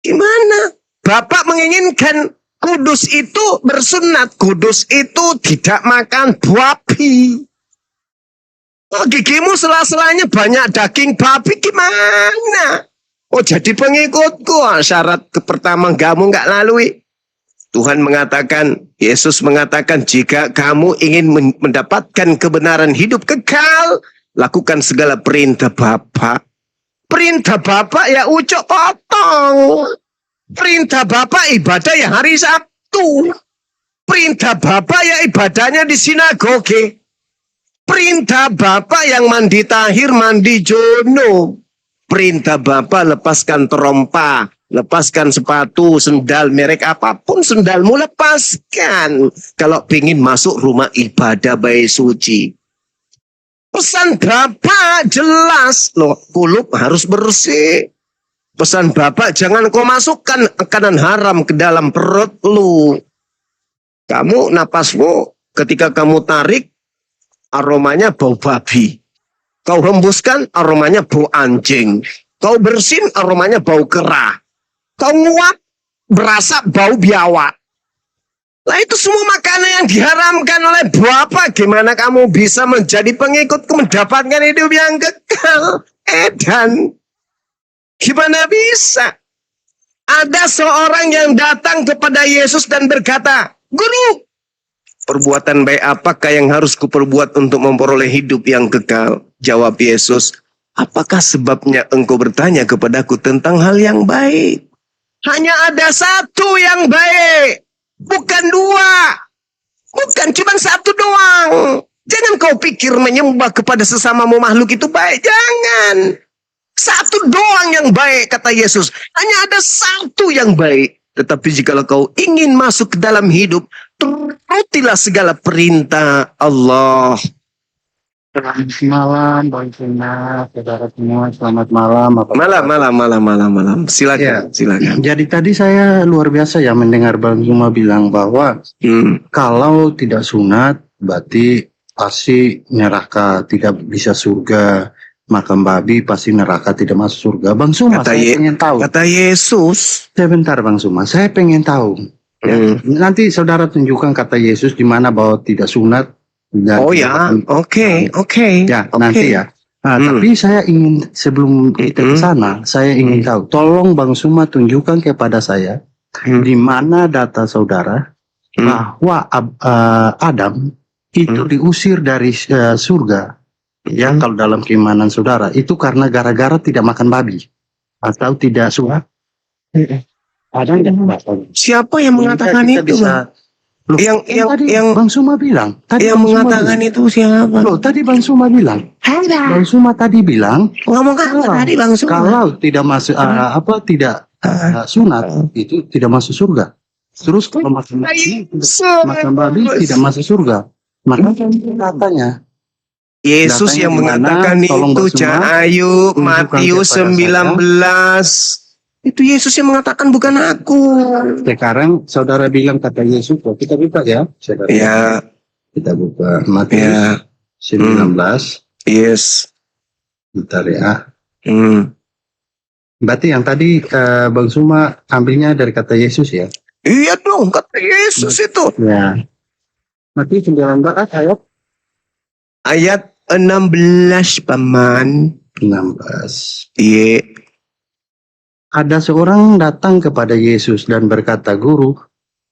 Gimana? Bapak menginginkan kudus itu bersunat. Kudus itu tidak makan babi. Gigimu sela-selanya banyak daging babi, gimana? Jadi pengikutku. Syarat pertama kamu nggak lalui. Tuhan mengatakan, Yesus mengatakan, jika kamu ingin mendapatkan kebenaran hidup kekal, lakukan segala perintah Bapa. Perintah Bapa ya ucok potong. Perintah Bapa ibadah ya hari Sabtu. Perintah Bapa ya ibadahnya di sinagoge. Perintah Bapa yang mandi tahir, mandi jono. Perintah Bapa lepaskan terompa. Lepaskan sepatu, sendal, merek apapun sendalmu lepaskan. Kalau ingin masuk rumah ibadah bayi suci. Pesan Bapak jelas. Loh, kulub harus bersih. Pesan Bapak jangan kau masukkan makanan haram ke dalam perut lu. Kamu napasmu ketika kamu tarik aromanya bau babi. Kau hembuskan aromanya bau anjing. Kau bersin aromanya bau kera. Kau nguap, berasa bau biawak. Lah itu semua makanan yang diharamkan oleh Bapak. Gimana kamu bisa menjadi pengikutku, mendapatkan hidup yang kekal? Edan. Gimana bisa? Ada seorang yang datang kepada Yesus dan berkata, Guru, perbuatan baik apakah yang harus kuperbuat untuk memperoleh hidup yang kekal? Jawab Yesus, apakah sebabnya engkau bertanya kepadaku tentang hal yang baik? Hanya ada satu yang baik. Bukan dua. Bukan cuma satu doang. Jangan kau pikir menyembah kepada sesamamu makhluk itu baik. Jangan. Satu doang yang baik, kata Yesus. Hanya ada satu yang baik. Tetapi jikalau kau ingin masuk ke dalam hidup, turutilah segala perintah Allah. Selamat malam, Bang Sina, saudara semua. Selamat malam. Malam. Silakan, silakan. Jadi tadi saya luar biasa ya mendengar Bang Zuma bilang bahwa kalau tidak sunat berarti pasti neraka, tidak bisa surga. Makan babi pasti neraka, tidak masuk surga. Bang Zuma, saya pengen tahu. Kata Yesus. Sebentar Bang Zuma, saya pengen tahu. Ya, nanti saudara tunjukkan kata Yesus di mana bahwa tidak sunat. Oh ya, oke. Ya, nanti ya. Nah, tapi saya ingin sebelum kita ke sana, saya ingin tahu. Tolong Bang Zuma tunjukkan kepada saya di mana data saudara bahwa Adam itu diusir dari surga. Ya, kalau dalam keimanan saudara itu karena gara-gara tidak makan babi atau tidak sunat. Ada enggak? Siapa yang mengatakan itu? Yang Bang Zuma bilang. Tadi yang mengatakan itu siapa? Loh, tadi Bang Zuma bilang. Bang Zuma tadi bilang. Ngomong apa tadi Bang Zuma? Kalau tidak masuk sunat itu tidak masuk surga. Terus kalau makan babi tidak masuk surga. Maka katanya Yesus yang mengatakan itu, Cak Ayu, Matius 19. Itu Yesus yang mengatakan, bukan aku. Sekarang saudara bilang kata Yesus, kita buka ya. Saudara. Ya. Kita buka Matius 19. Yes. Bentar ya. Berarti yang tadi Bang Zuma ambilnya dari kata Yesus ya? Iya dong, kata Yesus itu. Ya. Matius 19 ayat 16, Paman. 16. Iya. Ada seorang datang kepada Yesus dan berkata, Guru,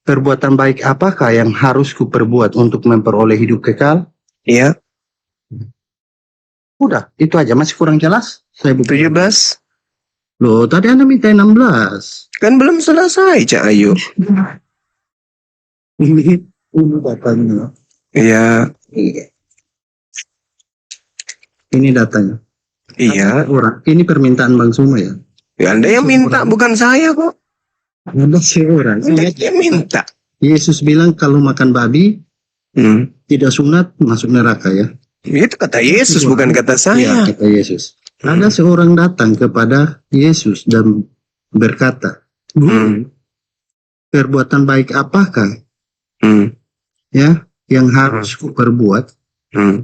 perbuatan baik apakah yang harus kuperbuat untuk memperoleh hidup kekal? Iya. Udah, itu aja. Masih kurang jelas? Saya buka. 17. Loh, tadi Anda minta 16. Kan belum selesai, Cak Ayu. Ini datanya. Iya. Ini datanya. Iya. Ini permintaan Bang Zuma ya? Ya, Anda yang minta, bukan saya kok. Ada seorang. Anda yang minta. Yesus bilang kalau makan babi, tidak sunat masuk neraka ya? Itu kata Yesus, bukan kata saya. Ya, kata Yesus. Ada seorang datang kepada Yesus dan berkata, perbuatan baik apakah ya yang harus kuperbuat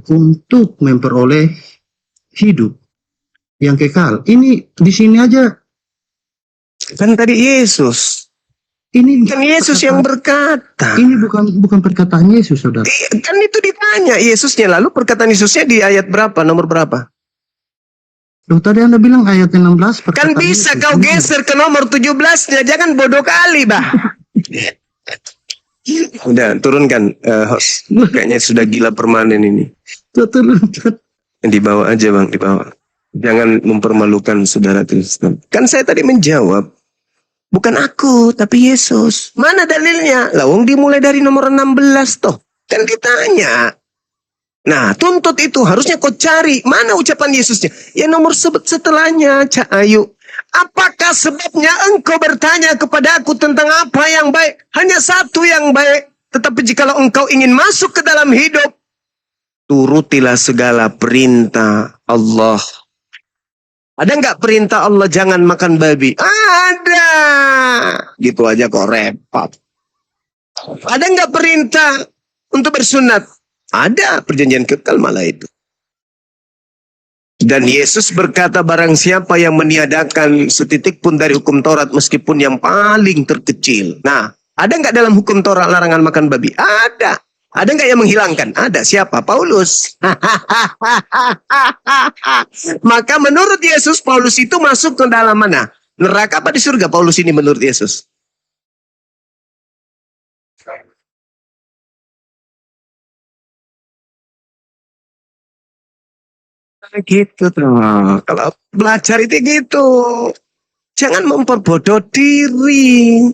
untuk memperoleh hidup yang kekal? Ini di sini aja. Kan tadi Yesus. Ini kan Yesus yang berkata. Ini bukan perkataan Yesus, saudara. Kan itu ditanya Yesusnya, lalu perkataan Yesusnya di ayat berapa, nomor berapa? Loh, tadi Anda bilang ayat 16. Kan bisa Yesus. Kau geser ke nomor 17-nya, jangan bodoh kali, Bah. Udah, turunkan host. Kayaknya sudah gila permanen ini. Turunkan. Dibawa aja, Bang, dibawa. Jangan mempermalukan saudara Kristen. Kan saya tadi menjawab, bukan aku, tapi Yesus. Mana dalilnya? Lawang dimulai dari nomor 16 toh. Kan ditanya. Nah, tuntut itu harusnya kau cari. Mana ucapan Yesusnya? Ya nomor setelahnya, Cak Ayu. Apakah sebabnya engkau bertanya kepada aku tentang apa yang baik? Hanya satu yang baik. Tetapi jikalau engkau ingin masuk ke dalam hidup, turutilah segala perintah Allah. Ada nggak perintah Allah jangan makan babi? Ada. Gitu aja kok repot. Ada nggak perintah untuk bersunat? Ada, perjanjian kekal malah itu. Dan Yesus berkata, barang siapa yang meniadakan setitik pun dari hukum Taurat meskipun yang paling terkecil. Nah, ada nggak dalam hukum Taurat larangan makan babi? Ada. Ada nggak yang menghilangkan? Ada. Siapa? Paulus. Maka menurut Yesus, Paulus itu masuk ke dalam mana? Neraka apa di surga Paulus ini menurut Yesus? Gitu tuh. Kalau belajar itu gitu. Jangan memperbodoh diri.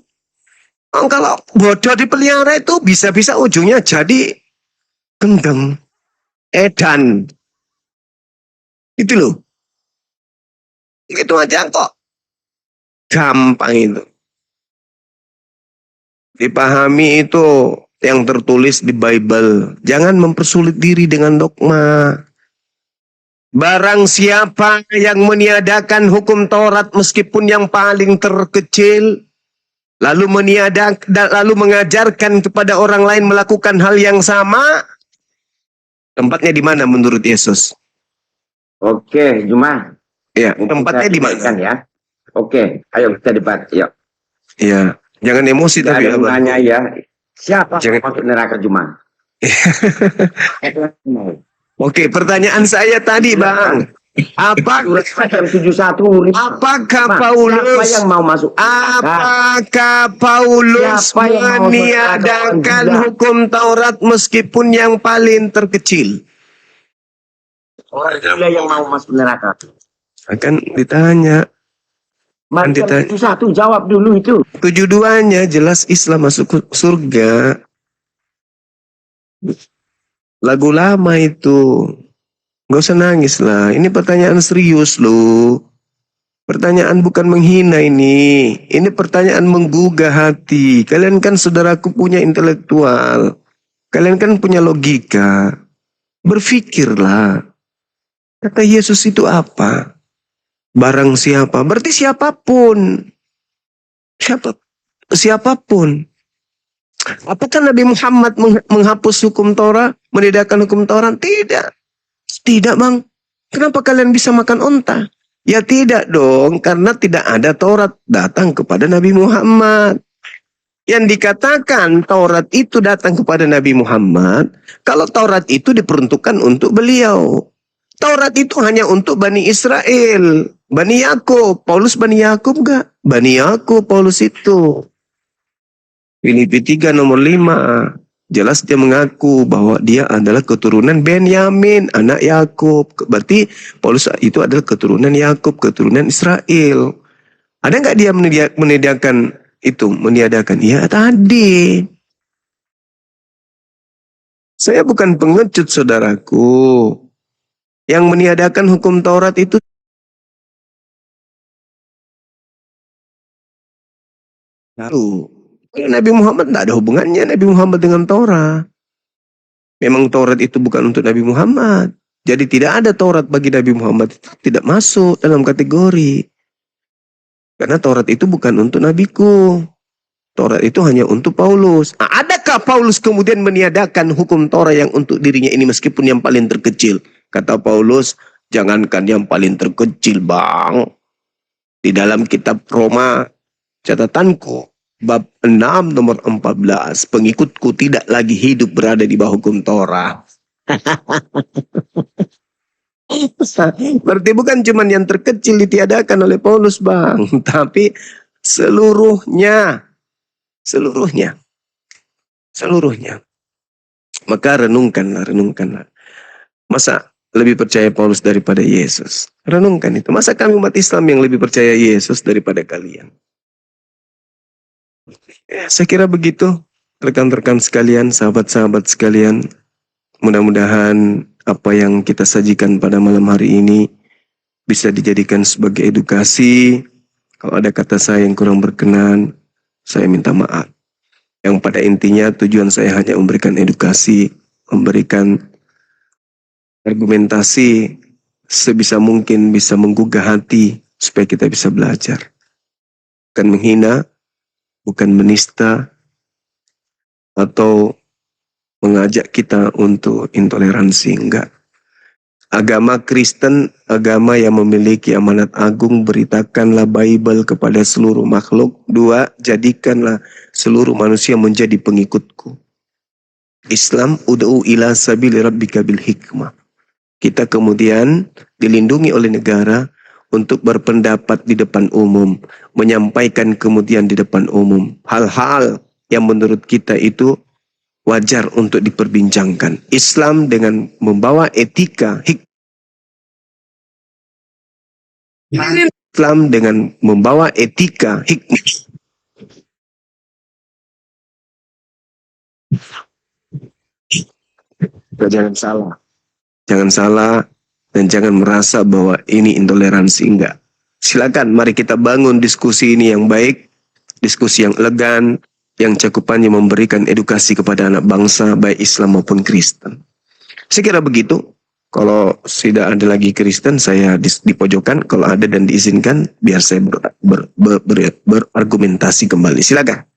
Kalau bodoh dipelihara itu bisa-bisa ujungnya jadi gendeng. edan. Itu loh. Itu aja kok. Gampang itu. Dipahami itu yang tertulis di Bible. Jangan mempersulit diri dengan dogma. Barang siapa yang meniadakan hukum Taurat meskipun yang paling terkecil, lalu lalu mengajarkan kepada orang lain melakukan hal yang sama, tempatnya di mana menurut Yesus? Oke, Juma. Ya, tempatnya di mana? Ya. Oke, ayo kita debat. Yuk. Ya, jangan emosi tapi Ada Abang. nanya ya. Siapa Jangan- yang masuk neraka Juma? Oke, pertanyaan saya tadi, Bang. Apakah Jam 71. Apakah Siapa Paulus yang mau masuk? Apakah Paulus Siapa yang mau meniadakan masuk? hukum Taurat meskipun yang paling terkecil? Orang gila yang mau masuk neraka. Akan ditanya. Jam ditanya. 71 jawab dulu itu. 72-nya jelas Islam masuk surga. Lagu lama itu. Gak usah nangis lah. Ini pertanyaan serius loh. Pertanyaan bukan menghina ini. Ini pertanyaan menggugah hati. Kalian kan saudaraku punya intelektual. Kalian kan punya logika. Berpikirlah. Kata Yesus itu apa? Barang siapa? Berarti siapapun. Siapapun. Apakah Nabi Muhammad menghapus hukum Torah? Meniadakan hukum Torah? Tidak. Tidak, Bang. Kenapa kalian bisa makan onta? Ya tidak dong, karena tidak ada Taurat datang kepada Nabi Muhammad. Yang dikatakan Taurat itu datang kepada Nabi Muhammad, kalau Taurat itu diperuntukkan untuk beliau. Taurat itu hanya untuk Bani Israel, Bani Yakub. Paulus Bani Yakub enggak? Bani Yakub Paulus itu. Filipi 3 nomor 5. Jelas dia mengaku bahwa dia adalah keturunan Benyamin, anak Yakub. Berarti Paulus itu adalah keturunan Yakub, keturunan Israel. Ada nggak dia meniadakan itu? Meniadakan? Iya tadi. Saya bukan pengecut saudaraku. Yang meniadakan hukum Taurat itu lalu. Nabi Muhammad tidak ada hubungannya Nabi Muhammad dengan Taurat. Memang Taurat itu bukan untuk Nabi Muhammad. Jadi tidak ada Taurat bagi Nabi Muhammad. Itu tidak masuk dalam kategori. Karena Taurat itu bukan untuk nabiku. Taurat itu hanya untuk Paulus. Nah, adakah Paulus kemudian meniadakan hukum Taurat yang untuk dirinya ini meskipun yang paling terkecil? Kata Paulus, jangankan yang paling terkecil, Bang. Di dalam kitab Roma, catatanku, bab 6 nomor 14, pengikutku tidak lagi hidup berada di bawah hukum Torah. Berarti bukan cuma yang terkecil ditiadakan oleh Paulus, Bang, tapi seluruhnya. Seluruhnya. Maka renungkanlah. Masa lebih percaya Paulus daripada Yesus? Renungkan itu. Masa kami umat Islam yang lebih percaya Yesus daripada kalian? Ya, saya kira begitu, rekan-rekan sekalian, sahabat-sahabat sekalian. Mudah-mudahan apa yang kita sajikan pada malam hari ini bisa dijadikan sebagai edukasi. Kalau ada kata saya yang kurang berkenan, saya minta maaf. Yang pada intinya tujuan saya hanya memberikan edukasi, memberikan argumentasi sebisa mungkin bisa menggugah hati supaya kita bisa belajar. Bukan menghina, bukan menista, atau mengajak kita untuk intoleransi, enggak. Agama Kristen, agama yang memiliki amanat agung, beritakanlah Bible kepada seluruh makhluk. 2, jadikanlah seluruh manusia menjadi pengikutku. Islam, ud'u ila sabili rabbika bil hikmah. Kita kemudian dilindungi oleh negara untuk berpendapat di depan umum, menyampaikan kemudian di depan umum hal-hal yang menurut kita itu wajar untuk diperbincangkan. Islam dengan membawa etika Islam dengan membawa etika hikmah. Jangan salah. Jangan salah dan jangan merasa bahwa ini intoleransi, enggak. Silakan, mari kita bangun diskusi ini yang baik, diskusi yang elegan, yang cakupannya memberikan edukasi kepada anak bangsa, baik Islam maupun Kristen. Saya kira begitu. Kalau tidak ada lagi Kristen, saya di pojokan. Kalau ada dan diizinkan, biar saya berargumentasi kembali. Silakan.